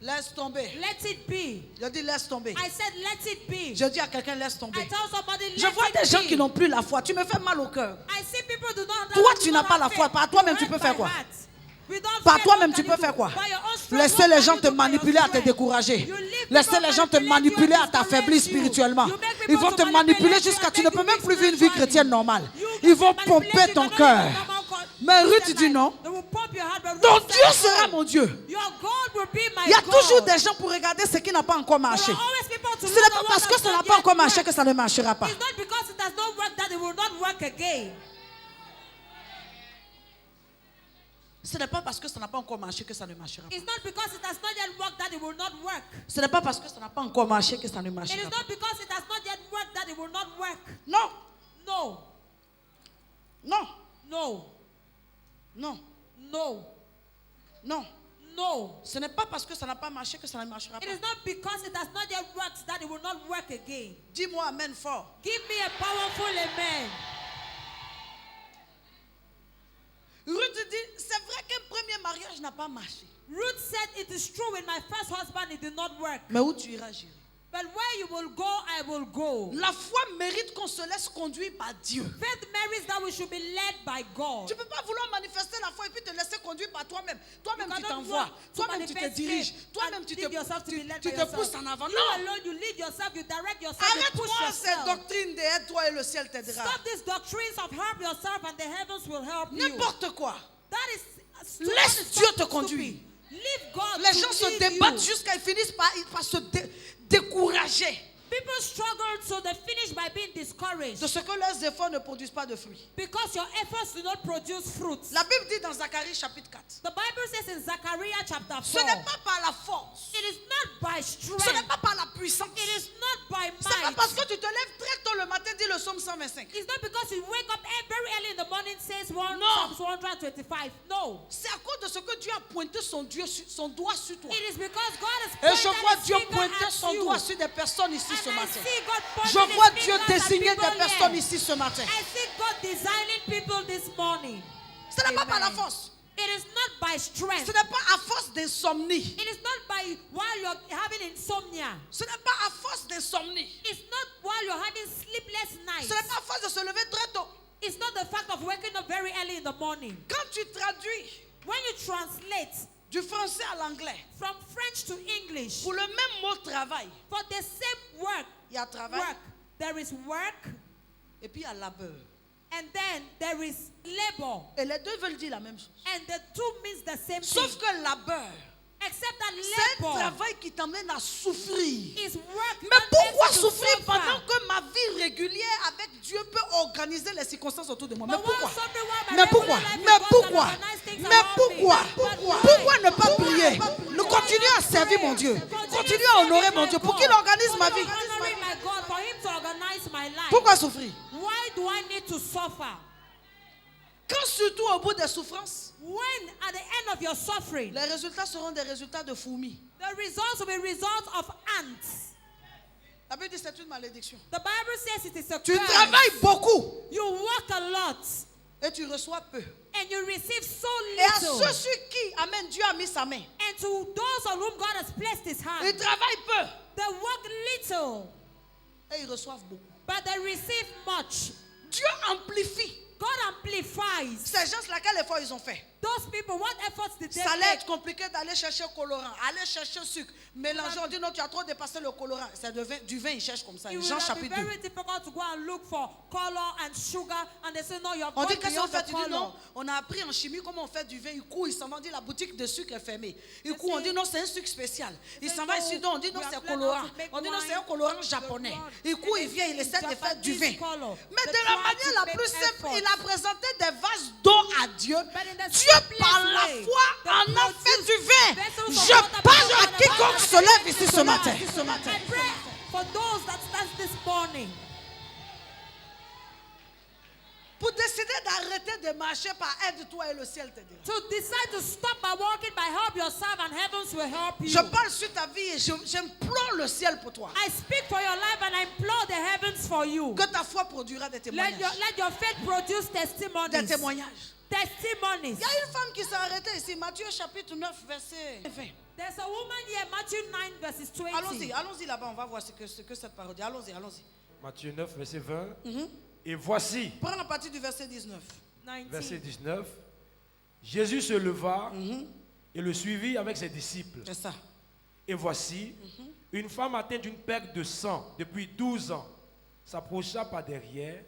Laisse tomber. Let it be. Je dis laisse tomber. I said let it be. Je dis à quelqu'un laisse I tomber. tell somebody let Je vois it des gens be. qui n'ont plus la foi. Tu me fais mal au cœur. I see people do not Toi, do tu not n'as pas have la foi. faith. Par toi-même, tu You peux hurt faire by quoi? heart. We don't Par fear, toi-même, what tu can peux you faire do? quoi? By your own strength, Laissez what les can gens you te do by your manipuler à te strength? décourager. You leave Laissez people les gens te manipulate you manipuler and à t'affaiblir discourage you. spirituellement. You make people Ils vont to te manipuler manipulate you jusqu'à and tu ne make peux you même weak plus vivre une vie spiritually. chrétienne normale. You Ils vont manipulate pomper you, ton you don't cœur. live a normal Mais Ruth Christian dit life. non. They will pump your heart, but Ton Ruth Dieu said, sera "No. mon Dieu. Your God will be my Il y a God." toujours des gens pour regarder ce qui n'a pas encore There marché. are always people to Ce look n'est at pas what parce que has ça n'a not pas yet encore marché worked. que ça ne marchera pas. It's not because it has not worked that it will not work again. Ce n'est pas parce que ça n'a pas encore marché que ça ne marchera pas. It's not because it has not yet worked that it will not work. Ce n'est pas parce que ça n'a pas encore marché que ça ne It is marchera pas. not because it has not yet worked that it will not work. Non, No, non, no, non, no, non. No. Ce n'est pas parce que ça n'a pas marché que ça ne marchera It pas. is not because it has not yet worked that it will not work again. Dis-moi amen fort. Give me a powerful amen. Ruth dit, c'est vrai qu'un premier mariage n'a pas marché. Ruth said, it is true, with my first husband it did not work. Mais où tu iras, j'irai. But where you will go, I will go. La foi mérite qu'on se laisse conduire par Dieu. Faith merits that we should be led by God. Tu ne peux pas vouloir manifester la foi et puis te laisser conduire par toi-même. Toi-même, You tu cannot t'envoies. want to Toi-même, tu te manifest diriges. faith Toi-même, and tu leave yourself to be led by te yourself. pousses en avant. You Non! alone, you lead yourself, you direct yourself, you push Arrête-moi cette yourself. doctrine de aide-toi et le ciel t'aidera. Stop these doctrines of help yourself and the heavens will help you. N'importe quoi. That is stupid. Laisse That is Dieu te stupid. conduire. Leave God Les to gens se lead débattent you. jusqu'à ils finissent par se décourager People struggle so they finish by being discouraged de ce que leurs efforts ne produisent pas de fruits. because your efforts do not produce fruits. La Bible dit dans Zacharie chapitre 4, The Bible says in Zechariah chapter 4, ce n'est pas par la force, it is not by ce strength, n'est pas par la puissance, it is not by c'est pas might. parce que tu te lèves très tôt le matin, dit le psaume 125. It's not because you wake up very early in the morning, says No. Psalms 125. No. C'est à cause de ce que Dieu a pointé son doigt sur toi. It is because God has Et je pointed vois his Dieu finger pointer at son you. doigt sur des personnes ici And ce I matin. see God pointing Je his vois Dieu fingers at désigner people des personnes here. ici ce matin. I see God designing people this morning. Ce n'est pas par la Amen. force. It is not by strength. Ce n'est pas à force d'insomnie. It is not by while you're having insomnia. Ce n'est pas à force d'insomnie. It's not while you're having sleepless Ce nights. n'est pas à force de se lever très tôt. It's not the fact of waking up very early in the morning. Quand tu traduis When you translate du français à l'anglais, from French to English, pour le même mot travail, for the same work, il y a travail there is work et puis il y a labeur. and then there is labor. Et les deux veulent dire la même chose. And the two means the same Sauf thing. que labeur, Except that c'est un labor travail qui t'amène à souffrir. is work. Mais that pourquoi makes you to souffrir suffer. pendant que ma vie régulière avec Dieu peut organiser les circonstances autour de moi? Mais But while pourquoi? suffering while my Mais regular pourquoi? life with Mais God pourquoi? can organize things Mais around me. pourquoi? But why? Pourquoi ne pas prier? Nous continuons à servir mon Dieu. Continuons à honorer mon Dieu pour qu'il organise ma vie. Honoring my God, for him to organize my life. Pourquoi souffrir? Why do I need to suffer? Quand surtout au bout des souffrances, When at the end of your suffering, les résultats seront des résultats de fourmis. the results will be results of ants. La Bible dit c'est une malédiction. The Bible says it is a Tu curse. travailles beaucoup You work a lot et tu reçois peu. and you receive so Et à little. ceux sur qui, amen, Dieu a mis sa main. And to those on whom God has placed his hand, Ils travaillent peu they work little, et ils reçoivent beaucoup. but they receive much. Dieu amplifie God amplifies. ces gens, quel effort ils ont fait? Those people, what efforts did they Ça allait make? être compliqué d'aller chercher colorant, aller chercher sucre, mélanger. On dit non, tu as trop dépassé le colorant. C'est du vin, ils cherchent comme ça. It Jean will have been chapitre 2. very difficult to go and look for color and sugar, and they say no, you have On gone dit qu'est-ce qu'on beyond fait? the Tu dis non, color. on a appris en chimie comment on fait du vin. Ils courent, ils s'en vont, on dit la boutique de sucre est fermée. Ils courent, on dit non, c'est un sucre spécial. Ils s'en vont ici, on dit non, c'est colorant. On dit non, c'est un colorant japonais. Ils courent, ils viennent, ils essaient de faire du vin. Mais de la manière la plus simple, il a présenté des vases d'eau à Dieu. Dieu, par la foi, en a fait du vin. Je parle à quiconque se lève ici ce matin. I pray for those that stand this morning Pour décider d'arrêter de marcher par aide-toi et le ciel t'aidera. to decide to stop by walking by help yourself, and heavens will help you. Je parle sur ta vie et j'implore le ciel pour toi. I speak for your life and I implore the heavens for you. Que ta foi produira des témoignages. Let your faith produce testimonies. Des témoignages. Testimonies. Il y a une femme qui s'est arrêtée ici, Matthieu chapitre 9, verset 20. There's a woman here, Matthew 9, verses 20. Allons-y là-bas, on va voir ce que cette parole dit. Allons-y. Matthieu 9, verset 20. Et voici, Prends la partie du verset 19. 19. verset 19, Jésus se leva et le suivit avec ses disciples. C'est ça. Et voici, une femme atteinte d'une perte de sang depuis 12 ans s'approcha par derrière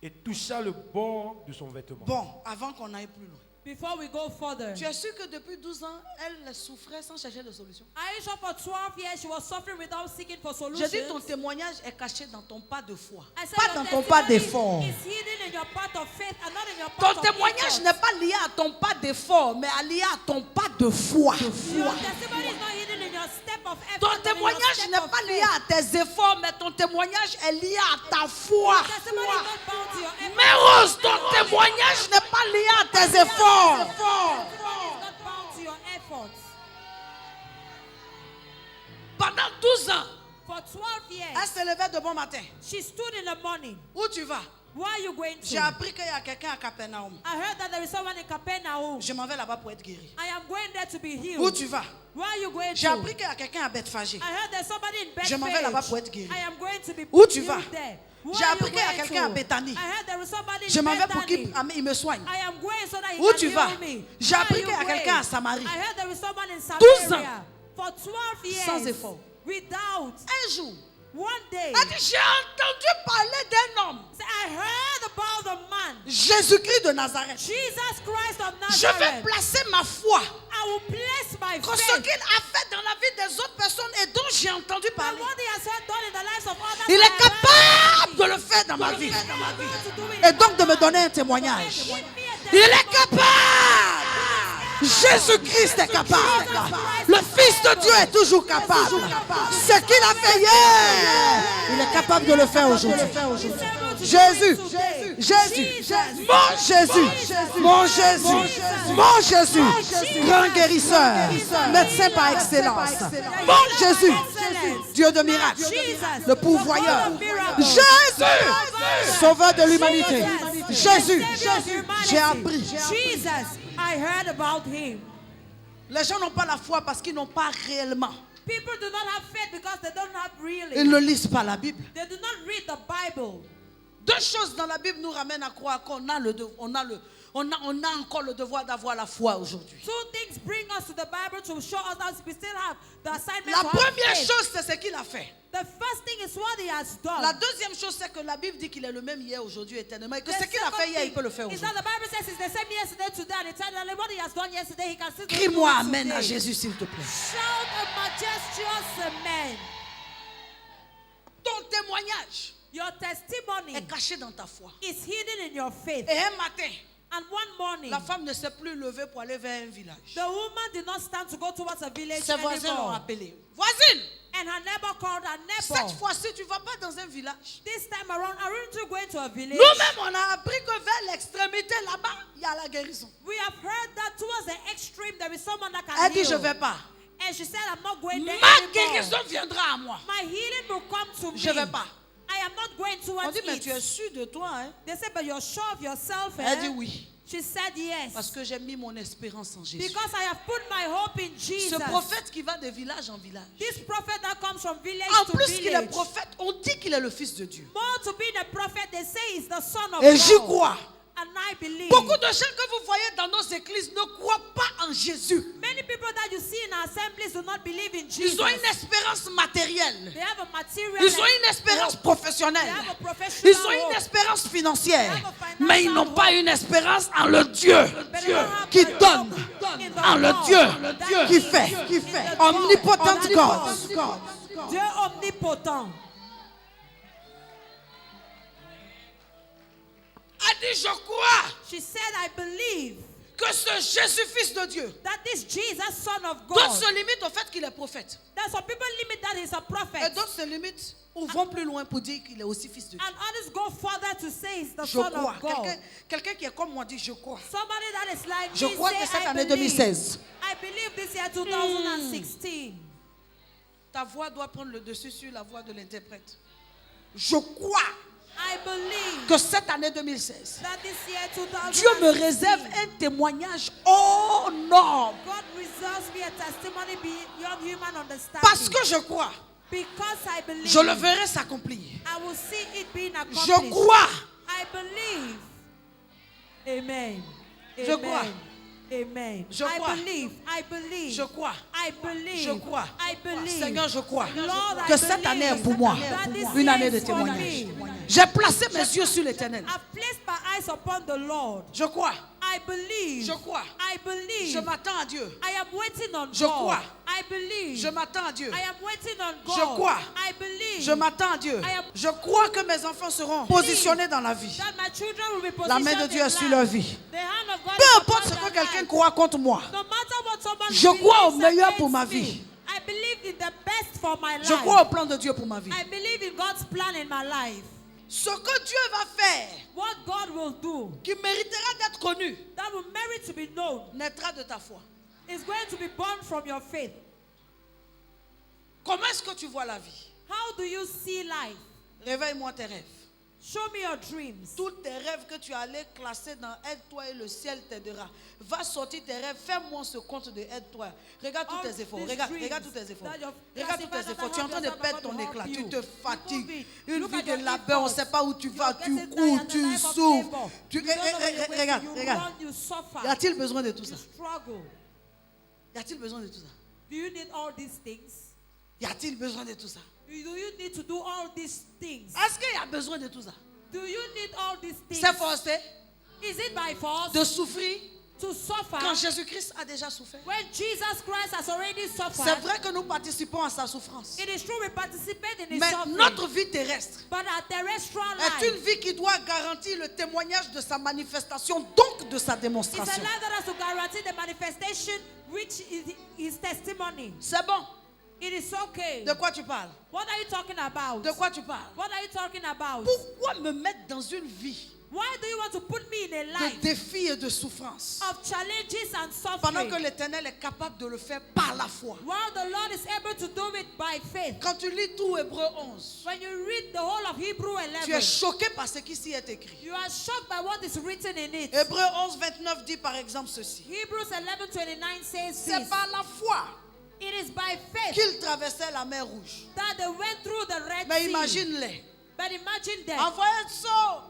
et toucha le bord de son vêtement. Bon, avant qu'on aille plus loin. Before we go further, Tu es sûr que depuis 12 ans, elle souffrait sans chercher de solution? Aisha, for 12 years, she was suffering without seeking for Je solutions. dis ton témoignage est caché dans ton pas de foi. I said Pas your dans ton pas testimony d'effort. is hidden in your part of faith and not in your Ton part témoignage of n'est effort. pas lié à ton pas d'effort, mais lié à ton pas de foi. Your testimony is not hidden in your step of effort. Ton but in your témoignage step n'est of pas lié faith. à tes efforts, mais ton témoignage est lié à ta foi. Your testimony is not bound to your effort. Mais Rose, ton témoignage n'est pas lié à tes efforts. Your testimony is not bound to your efforts. Pendant 12 ans, For 12 elle years, se levait de bon matin. she stood in the morning. Où tu vas? Where are you going J'ai to? appris qu'il y a quelqu'un à Capernaum. I heard that there is someone in Capernaum. Je m'en vais là-bas pour être guéri. I am going there to be healed. Où tu vas? Where are you going J'ai to? appris qu'il y a quelqu'un à Bethphagée. I heard there's somebody in Je m'en vais là-bas pour Bethpage. être guéri. I am going to be Où tu healed vas? there. Where J'ai are appris you qu'il y a going quelqu'un à to? Bethanie. I heard there is somebody in Je m'en vais pour Bethany. qu'il me soigne. I am going so that he Où can tu vas? heal me. J'ai Where appris are qu'il y a you quelqu'un going? à Samarie. I heard there is someone in 12 ans. Samaria. For 12 years. Sans effort. Without. Un jour, One day. elle dit, j'ai entendu parler d'un homme, Say, I heard about the man. Jésus-Christ de Nazareth. Jesus Christ of Je vais Nazareth. placer ma foi I will place my sur ce faith. qu'il a fait dans la vie des autres personnes et dont j'ai entendu And parler. what he has done in the lives of others. Il I est have capable heard. de le faire dans ma vie. He is able to do it Et in donc de my me life. donner un témoignage. Give me a Il est testimony. capable. Jésus-Christ est capable. Le Fils de Dieu est toujours capable. Ce qu'il a fait hier, il est capable de le faire aujourd'hui. Jésus, Jésus, mon Jésus, mon Jésus, mon Jésus, grand guérisseur, médecin par excellence. Mon Jésus, Dieu de miracles, le pourvoyeur. Jésus, sauveur de l'humanité. Jésus, j'ai appris. Jesus, I heard about him. Les gens n'ont pas la foi parce qu'ils n'ont pas réellement. People do not have faith because they don't have really. Ils ne lisent pas la Bible. They do not read the Bible. Deux choses dans la Bible nous ramènent à croire qu'on a on a encore le devoir d'avoir la foi aujourd'hui. Two things bring us to the Bible to show us that we still have the assignment La to have première faith. chose, c'est ce qu'il a fait. The first thing is what he has done. La deuxième chose, c'est que la Bible dit qu'il est le même hier, aujourd'hui, éternellement. Et que The ce qu'il a fait second hier, il thing peut le faire is that aujourd'hui. the Bible says it's the same yesterday, today, and eternally. What he has done yesterday, he can still do it Crie-moi Amen à today. Jésus, s'il te plaît. Shout a majestuous amen. Ton témoignage Your testimony est caché dans ta foi. is hidden in your faith. Et un matin, And one morning, la femme ne s'est plus levée pour aller vers un village. the woman did not stand to go towards a village Ses voisins l'ont anymore. appelée. Voisine, And her neighbor called her cette neighbor. fois-ci, tu ne vas pas dans un village. This time around, aren't you going to a village? Nous-mêmes, on a appris que vers l'extrémité, là-bas, il y a la guérison. We have heard that towards the extreme, there is someone that can Elle dit, heal. je ne vais pas. And she said, I'm not going there Ma anymore. guérison viendra à moi. My healing will come to me. Je ne vais pas. I am not going On towards dit, mais it. tu es sûr de toi, hein? They said, but you're sure of yourself, eh? Elle dit oui. She said yes. Parce que j'ai mis mon espérance en Jésus. Because I have put my hope in Jesus. Ce prophète qui va de village en village. This prophet that comes from village En to plus qu'il est village. prophète, on dit qu'il est le fils de Dieu. More to being a prophet, they say he's the son of Et j'y God. crois. And I believe. Beaucoup de gens que vous voyez dans nos églises ne croient pas en Jésus. Many people that you see in our assemblies do not believe in Jesus. Ils ont une espérance matérielle. They have a material. Ils ont une espérance professionnelle. They have a professional Ils ont une hope. espérance financière. They have a financial Mais ils n'ont pas hope. une espérance en le Dieu But they don't have qui the donne, hope in the en le God Dieu that qui gives. fait. In the God. Omnipotent God. Dieu omnipotent. A dit, je crois She said, I believe que ce Jésus, fils de Dieu, that this Jesus, son of d'autres God, se limitent au fait qu'il est prophète. that some people limit that he's a Et prophet. d'autres se limitent ou vont plus loin pour dire qu'il est aussi fils de Dieu. And others go further to say he's the Je son crois. of God. Quelqu'un qui est comme moi dit, je crois. Somebody that is like Je me crois say, que cette I année believe. 2016. I believe this year 2016. Ta voix doit prendre le dessus sur la voix de l'interprète. Je crois I believe que cette année 2016, that this year 2016, Dieu me réserve un témoignage hors norme. God reserves me a testimony beyond human understanding. Parce que je crois, Because I believe, je le verrai s'accomplir. I will see it being Je accomplished. crois. I believe. Amen. Je Amen. crois. Amen. Je I crois. believe. I believe. Je crois. I believe. Je crois. I believe. Seigneur, je crois Lord, I que cette année est pour moi that this une year année de is for témoignage. me. J'ai placé mes yeux sur l'Éternel. I've placed my eyes upon the Lord. Je crois. I believe. Je crois. I believe. Je m'attends à Dieu. I am waiting on Je God. crois. I believe. Je m'attends à Dieu. I am waiting on God. Je crois. I believe. Je m'attends à Dieu. I am- Je crois que mes enfants seront positionnés dans la vie. That my children will be La main de positioned Dieu in est sur life. leur vie. The hand of God Peu is importe upon ce que their quelqu'un life. croit contre moi. No matter what someone Je crois au believes meilleur pour against ma me, vie. I believe in the best for my life. Je crois au plan de Dieu pour ma vie. I believe in God's plan in my life. Ce que Dieu va faire, What God will do qui méritera d'être connu, that will merit to be known naîtra de ta foi. is going to be born from your faith. Comment est-ce que tu vois la vie? How do you see life? Réveille-moi tes rêves. Show me your dreams. Tous tes rêves que tu allais classer dans Aide-toi et le ciel t'aidera. Va sortir tes rêves. Fais-moi ce compte de Aide-toi. Regarde tous tes efforts. Regarde tous tes efforts. Regarde tous tes efforts. Tu es en train de perdre ton éclat. Tu te fatigues. Une vie de labeur. On ne sait pas où tu vas. Tu cours. Tu souffres. Regarde. Y a-t-il besoin de tout ça? Y a-t-il besoin de tout ça? Do you need all these things? Y a-t-il besoin de tout ça? Do you need to do all these things? Est-ce qu'il y a besoin de tout ça? Do you need all these things? C'est forcé Is it by force de souffrir to suffer quand Jésus-Christ a déjà souffert? when Jesus Christ has already suffered? C'est vrai que nous participons à sa souffrance. It is true we participate in his Mais suffering. notre vie terrestre But our terrestrial est une life vie qui doit garantir le témoignage de sa manifestation, donc de sa is a démonstration. life that has to guarantee the manifestation, which is his testimony. C'est bon. It is okay. De quoi tu parles? What are you talking about? De quoi tu parles? What are you talking about? Pourquoi me mettre dans une vie Why do you want to put me in a de life défis et de souffrance of challenges and pendant suffering que l'Éternel est capable de le faire par la foi? while the Lord is able to do it by faith? Quand tu lis tout Hébreu 11, When you read the whole of Hebrew tu es 11, choqué par ce qui s'y est écrit. you are shocked by what is written in it. Hébreu 11, 29 dit par exemple ceci. Hebrews 11:29 says C'est this. par la foi It is by faith qu'ils traversaient la mer Rouge. that they went through the Red Mais Sea. imagine-les. But imagine them. Envoyez des seaux.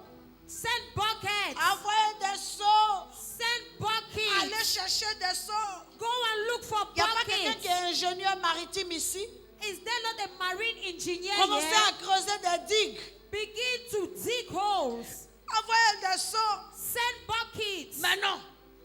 Send buckets. Envoyez des seaux. Send buckets. Allez chercher des seaux. Go and look for Il n'y a pas quelqu'un buckets. qui est ingénieur maritime ici? Is there not a marine engineer Commencez here? à creuser des digues. Begin to dig holes. Envoyez des seaux. Send buckets. Mais non.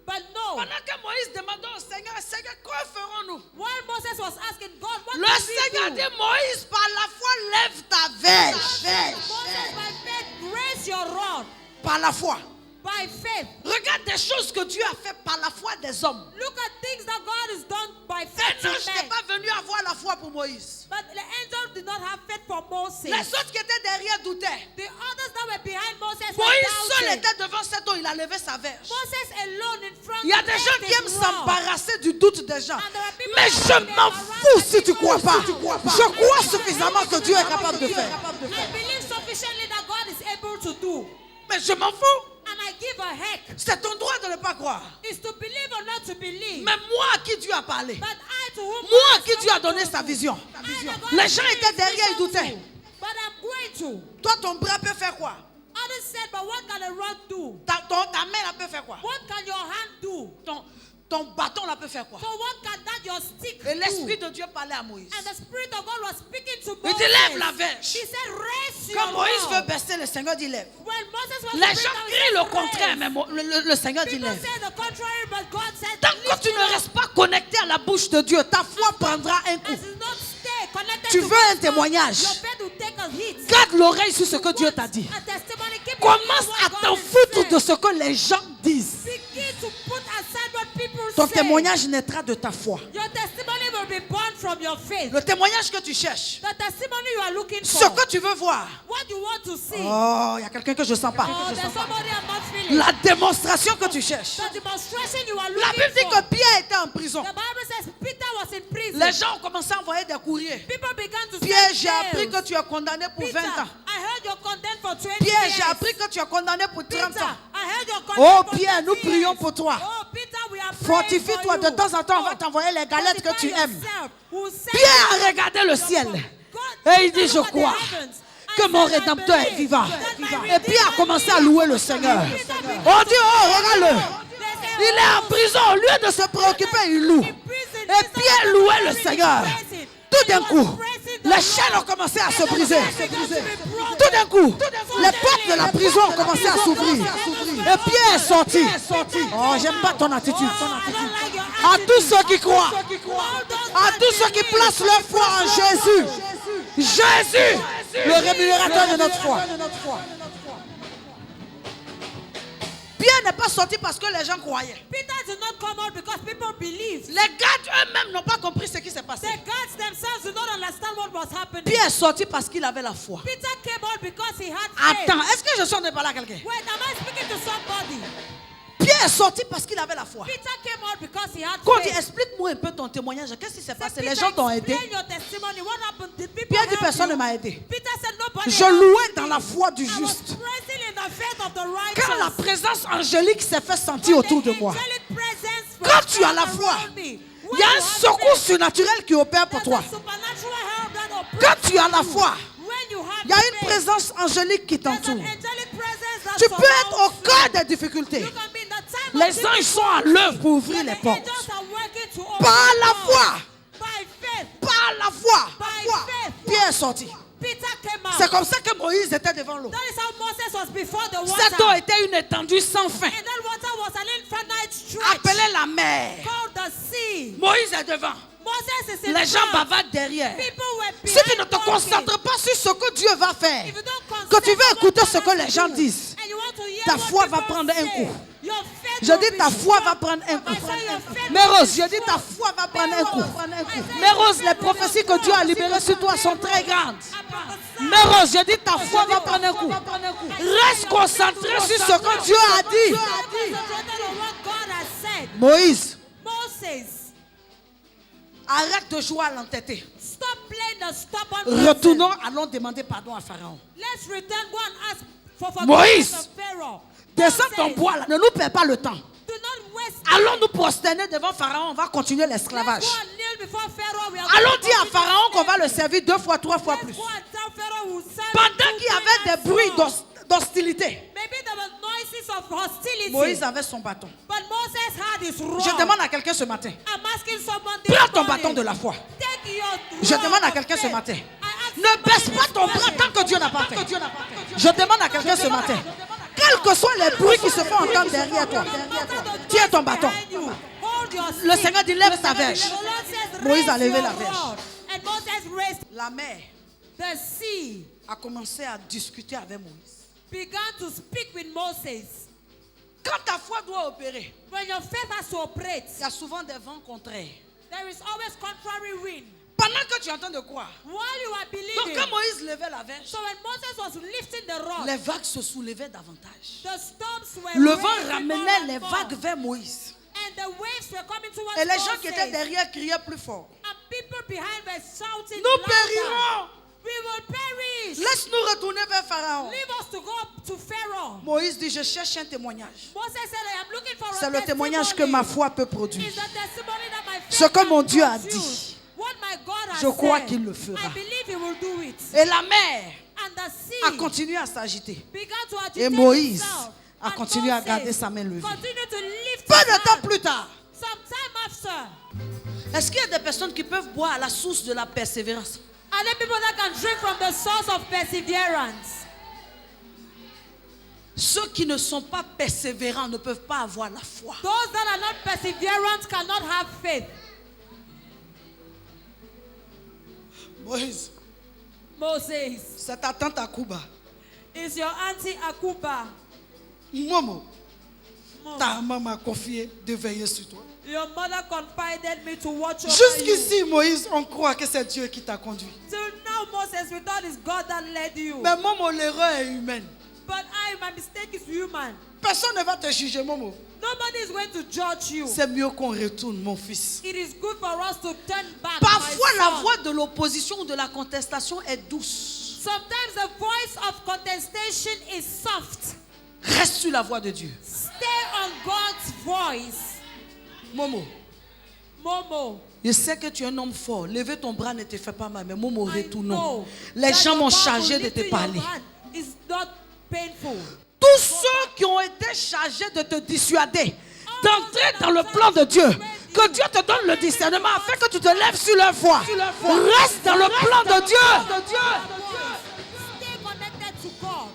But no. Pendant que Moïse demandait au Seigneur, Seigneur, quoi ferons-nous? While Moses was asking God, what Le can Seigneur we do? dit, Moïse, par la foi, lève ta verge. Moses, by faith, raise your rod. Par la foi. By faith. Regarde des choses que Dieu a fait par la foi des hommes. Look at things that God has done by Un faith ange in n'est men. pas venu avoir la foi pour Moïse. But the angel did not have faith for Moses. Les autres qui étaient derrière doutaient. The others that were behind Moses were Moïse seul doubting. était devant cet eau, il a levé sa verge. Moses alone in front Il y a of des gens them qui aiment is wrong. s'embarrasser du doute des gens. And there are people Mais that je are m'en fous embarrassed si tu by crois pas. people. Je crois suffisamment que Dieu est capable de faire. I believe sufficiently that God is able to do. Mais je m'en fous. And I give a heck. C'est ton droit de ne pas croire. Is to believe or not to believe. Mais moi à qui Dieu a parlé, But I to whom moi God à has qui Dieu a spoken donné to. sa vision. I that God Les has gens given étaient his derrière, ils vision doutaient. to. But I'm going to. Toi, ton bras peut faire quoi? Others said, but what can a rod do? Ta main là peut faire quoi? What can your hand do? Ton bâton là peut faire quoi? So what can that your stick Et l'Esprit do? de Dieu parlait à Moïse. And the Spirit of God was speaking to Il Moses. dit lève la verge. He said, raise your Quand Moïse veut rod. baisser, le Seigneur dit lève. When Moses was Les to gens bring down, he crient said, le contraire, raise. mais le Seigneur dit People lève. say the contrary, but God said, Tant que tu ne restes pas connecté à la bouche de Dieu, ta foi prendra un coup. as you not stay connected Tu to veux un God's témoignage? word, your faith will take a hit. Garde l'oreille sur ce que Dieu t'a dit. A testimony, keep Commence what à God t'en has foutre said. de ce que les gens disent. Begin to put aside what people Ton say. témoignage naîtra de ta foi. Your testimony will be born from your faith. Le témoignage que tu cherches, The testimony you are looking ce for. que tu veux voir. What you want to see. Oh, il y a quelqu'un que je sens pas. Oh, there's somebody I'm not feeling. La démonstration que tu cherches. The demonstration you are La looking Bible dit for. que Pierre était en prison. The Bible says Peter was in prison. Les gens ont commencé à envoyer des courriers. People began to Pierre, send j'ai appris mails. que tu es condamné pour Peter, 20 ans. I heard you're condemned for 20 Pierre, years. j'ai appris que tu es condamné pour 30 Peter, ans. I heard you're condemned Oh for Pierre, 30 nous prions years. pour toi. Oh Peter, we are praying Fortifie-toi. for De you. temps en temps, on va Oh, t'envoyer les galettes que tu fortify aimes. yourself. We'll send Pierre you a regardé le ciel. God, Et il dit, je look at the crois heavens. I que mon said, I Rédempteur est believe vivant. that my Et Redeemer Pierre a commencé à louer le Seigneur. Peter began On dit, oh, regarde-le. They say, Il est en oh, prison. Au lieu de se préoccuper, il loue. in prison, Et instead Pierre of louait le praising, Seigneur. praising. Tout d'un He coup, was praising the les chaînes ont Lord. commencé à And se the briser. chains began to be broken. Tout d'un coup, les portes de la prison ont commencé à s'ouvrir. Et Pierre est sorti. Oh, j'aime pas ton attitude. Oh, I don't like your À attitude. tous ceux qui croient, All those à that tous ceux qui believe. placent leur foi en Jésus. Jésus, le rémunérateur de notre foi. Pierre n'est pas sorti parce que les gens croyaient. Peter did not come out because people believed. Les gardes eux-mêmes n'ont pas compris ce qui s'est passé. The guards themselves did not understand what was happening. Pierre est sorti parce qu'il avait la foi. Peter came out because he had faith. Attends, est-ce que je suis en train de parler à quelqu'un? Wait, am I speaking to somebody? Pierre est sorti parce qu'il avait la foi. Peter came out because he had Quand on dit, faith. explique-moi un peu ton témoignage, qu'est-ce qui s'est Said, passé? Peter, Les gens t'ont aidé. explain your testimony. What happened? Did people Pierre dit, help personne ne you? m'a aidé. Peter said, nobody Je helped louais me. dans la foi du I was juste. praising in the faith of the Quand la righteous. présence angélique s'est fait sentir When autour the de moi, angelic presence was quand tu as felt la foi, around me, when il y a you un have secours faith, surnaturel qui opère pour there's toi. a supernatural help that operates Quand tu as la in you. foi, When you have il y a une faith, présence angélique qui there's an t'entoure. angelic presence that Tu peux être au surrounds you. cœur des difficultés. You can be in the time Les of anges sont à l'œuvre pour ouvrir when les the portes. angels are working to open Par the la doors. foi, By faith, par la foi, By faith. Pierre est sorti. Peter came C'est out. comme ça que Moïse était devant l'eau. That is how Moses was before the Cette eau water. était une étendue sans fin, And that water was an infinite stretch appelée la mer. called the sea. Moïse est devant. Moses is in Les gens front. bavardent derrière. People were Si behind tu ne te talking. concentres pas sur ce que Dieu va faire, If you don't que concentrate tu veux on écouter what ce que God les has gens to do, disent, and you want to hear ta what foi va people prendre un say, coup. your faith Je will dis be ta foi strong. va prendre un I coup. say your faith Mais will Rose, be je dis ta strong. foi va prendre un coup. I say Mais your Rose, faith les will be prophéties que strong. Dieu a libérées sur toi sont très grandes. I prophesy. Mais Rose, je dis ta foi va prendre un coup. Reste concentré sur ce que Dieu a dit. Concentrated on what God has said. Moïse, Moses, arrête de jouer à l'entêté. stop playing the stubborn person. Retournons, allons demander pardon à Pharaon. Let's return, go and ask for Moïse, forgiveness of Pharaoh. Descends ton Moses, bois là, ne nous perds pas le temps. do not waste Allons nous prosterner devant Pharaon, on va continuer l'esclavage. Let's go and kneel before Pharaoh. We are Allons going to dire à continue Pharaon qu'on va slavery. le servir 2 fois, 3 fois Let's plus. go and tell Pharaoh we'll serve Pendant him qu'il y 2 avait times des bruits more. d'hostilité, Maybe there were noises of hostility. Moïse avait son bâton. But Moses had his rod. Je demande à quelqu'un ce matin, I'm asking someone this prends ton morning, bâton de la foi. take your Je rod demande à of quelqu'un ce faith. matin, I ask ne somebody baisse pas this ton bras morning, tant que Dieu n'a pas fait. Je demande à quelqu'un ce matin, quels que soient les bruits qui se font entendre derrière toi, tiens ton bâton. behind you, hold your Le stick. Seigneur dit, lève ta verge. The Lord says, Moïse a raise levé your la verge. rod. And Moses raised La mer the sea, a commencé à discuter avec Moïse. began to speak with Moses. Quand ta foi doit opérer, When your faith has to operate, il y a souvent des vents contraires. there is always contrary wind. Pendant que tu es en train de croire, While you are donc believing, quand Moïse levait la verge, so when Moses was lifting the rod, les vagues se soulevaient davantage. the storms were Le vent raising ramenait more and les more. vagues vers Moïse. And the waves were coming towards Et les gens qui étaient Moses. derrière criaient plus fort. And people behind were shouting Nous louder. périrons. We will perish. Laisse-nous retourner vers Pharaon. Leave us to go to Pharaoh. Moïse dit, je cherche un témoignage. Moses said, I am looking for C'est a le témoignage que ma foi peut produire. Is the testimony that my faith Ce que can mon Dieu a produce. dit, What my God has je crois said, qu'il le fera. I believe he will do it. Et la mer And the a sea continué à s'agiter. began to agitate Et Moïse itself. a And continué à Moses garder sa main levée. continued to lift Peu his de temps hand. plus tard, Some time after, est-ce qu'il y a des personnes qui peuvent boire à la source de la persévérance? are there people that can drink from the source of perseverance? Ceux qui ne sont pas persévérants ne peuvent pas avoir la foi. Those that are not perseverant cannot have faith. Moïse, Moses, c'est ta tante Akuba. is your auntie Akuba. Momo, Mom, ta maman m'a confié de veiller sur toi. your mother confided me to watch over Jusqu'ici, Moïse, on croit que c'est Dieu qui t'a conduit. you. Till now, Moses, we thought it's God that led you. Mais Momo, l'erreur est humaine. But my mistake is human. Personne ne va te juger, Momo. Nobody is going to judge you. C'est mieux qu'on retourne, mon fils. It is good for us to turn back. Parfois, my la son. voix de l'opposition ou de la contestation est douce. Sometimes the voice of contestation is soft. Reste sur la voix de Dieu. Stay on God's voice. Momo, Momo, je sais que tu es un homme fort. Lever ton bras ne te fait pas mal, mais Momo, I retournons. know Les that gens your m'ont power chargé de lifting te your parler. hand is not painful. Tous ceux qui ont été chargés de te dissuader, d'entrer dans le plan de Dieu, que Dieu te donne le discernement afin que tu te lèves sur leur foi. Reste dans le plan de Dieu. Stay connected to God.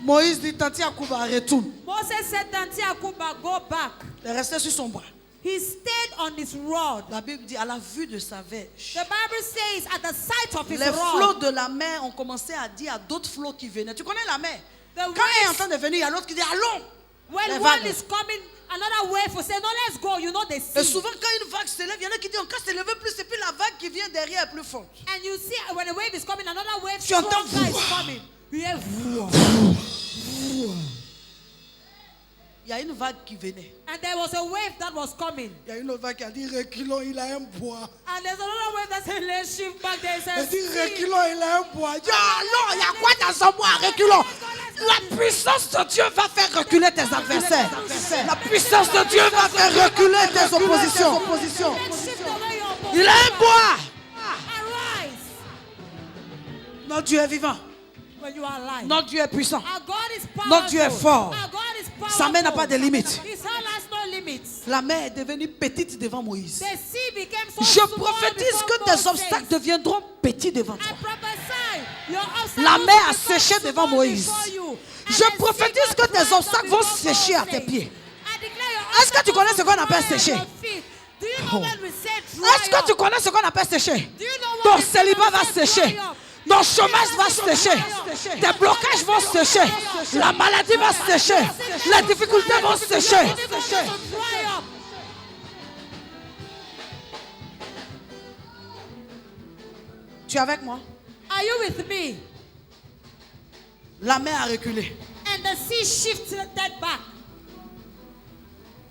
Moïse dit, Tanti Akuba, retourne. Moses said, Tanti Akuba, go back. Il est resté sur son bras. He stayed on his rod. La Bible dit, à la vue de sa verge, The Bible says, at the sight of his les flots rod, de la mer ont commencé à dire à d'autres flots qui venaient. Tu connais la mer? the Quand elle est en waves, train de venir, il y a l'autre qui dit, allons. when les one vagues. is coming, another wave will say, no, let's go. You know, they Et see. souvent, quand une vague se lève, il y en a qui disent, on casse se lever plus, et puis la vague qui vient derrière est plus forte. And you see, when a wave is coming, another wave Tu entends stronger is vouah. coming. You hear, Il y a une vague qui venait. And there was a wave that was coming. Il y a une autre vague qui a dit reculons, il a un bois. And there's another wave that said, let's shift back. There Il says, dit reculons, il a un bois. Non, il y a quoi dans ce bois? Reculons. La puissance de Dieu va faire reculer tes adversaires. La puissance de Dieu va faire reculer tes oppositions. Il a un bois. arise Notre Dieu est vivant. when you are alive. Notre Dieu est puissant. Our God is powerful. Notre Dieu est fort. Our God is powerful. Sa main n'a pas de limite. His hand has no limits. La mer est devenue petite devant Moïse. The sea became so Je small prophétise before que tes Moses. obstacles deviendront petits devant I toi. prophesy, your obstacles La will mer a become séché small devant Moïse. before you. And Je the sea prophétise will que tes dry up obstacles vont before sécher à tes Moses. pieds. I declare your Est-ce que tu connais ce qu'on appelle obstacles will sécher? dry at your feet. Do you know when we say dry Est-ce que tu up? connais ce qu'on appelle sécher? Do you know what Ton we say célibat when va we say sécher. dry up? Ton chômage va sécher. Tes blocages vont sécher. La maladie va sécher. Les difficultés vont sécher. Dry up. Tu es avec moi? Are you with me? La mer a reculé. And the sea shifted back.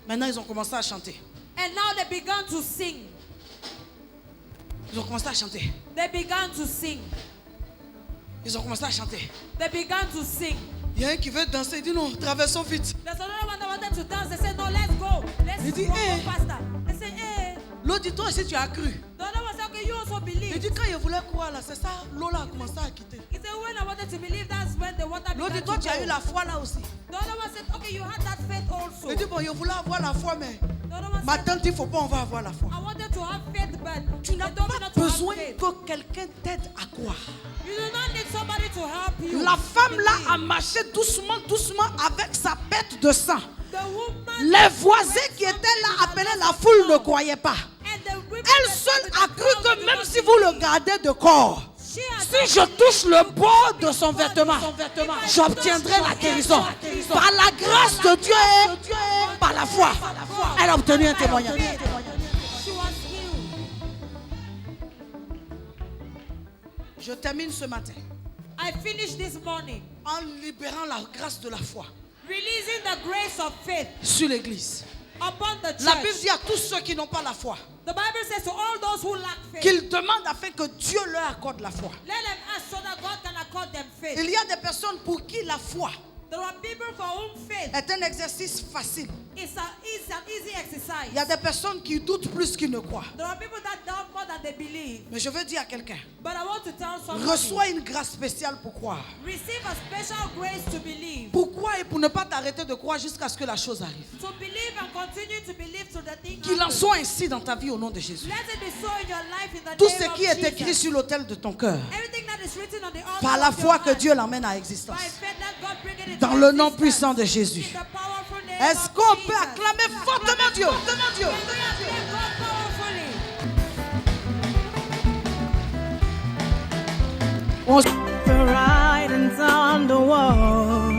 Maintenant, ils ont commencé à chanter. And now they began to sing. Ils ont commencé à chanter. They began to sing. Ils ont commencé à chanter. They began to sing. Il y a un qui veut danser. Il dit non, traversons vite. There's another one that wanted to dance. They said, no, let's go. Let's Il dit, go eh. faster. They said, eh. L'autre dit, toi aussi tu as cru. The other one said, okay, you also Il believe. dit, quand il voulait croire là, c'est ça, l'eau là a commencé à quitter. He said, when I wanted to believe, that's when the water L'autre dit, began toi to tu as eu go. la foi là aussi. The other one said, okay, you had that faith also. Il dit, bon, je voulais avoir la foi, mais The other one ma said, tante, il ne faut pas, on va avoir la foi. I wanted to have faith, but Tu n'as they told me pas not to have besoin faith. que quelqu'un t'aide à croire. You do not need somebody to help you. La femme là Believe. a marché doucement, doucement avec sa pète de sang. The woman Les voisins qui étaient là appelaient la foule ne croyaient pas. and the women Elle that seule stood a with the cru crowd que did même not si vous le believe. gardez de corps, She had si je touche le bord de son vêtement, j'obtiendrai la guérison. Par la grâce de Dieu et par la foi, elle a obtenu un témoignage. She was healed. Je termine ce matin I finished this morning en libérant la grâce de la foi releasing the grace of faith sur l'église. upon the La Bible church. dit à tous ceux qui n'ont pas la foi The Bible says to all those who lack faith, qu'ils demandent afin que Dieu leur accorde la foi. let them ask so that God can accord them faith. Il y a des personnes pour qui la foi There are people for whom faith est un exercice facile. is an easy exercise. Il y a des personnes qui doutent plus qu'ils ne croient. There are people that doubt more than they believe. Mais je veux dire à quelqu'un, But I want to tell somebody, reçois une grâce spéciale pour croire. receive a special grace to believe. Pourquoi et pour ne pas t'arrêter de croire jusqu'à ce que la chose arrive. To believe and continue to believe to the thing Qu'il en happens. soit ainsi dans ta vie au nom de Jésus. Let it be so in your life in the Tout name ce of qui est Jesus. écrit sur l'autel de ton cœur, Everything that is written on the altar par la of foi your que heart, Dieu l'emmène à existence. by faith, let God bring it into Dans le nom existence. puissant de Jésus. In the powerful name Est-ce of qu'on Jesus. peut acclamer fortement Dieu? Fortement Dieu. Can we acclaim God powerfully? On The writings on the wall.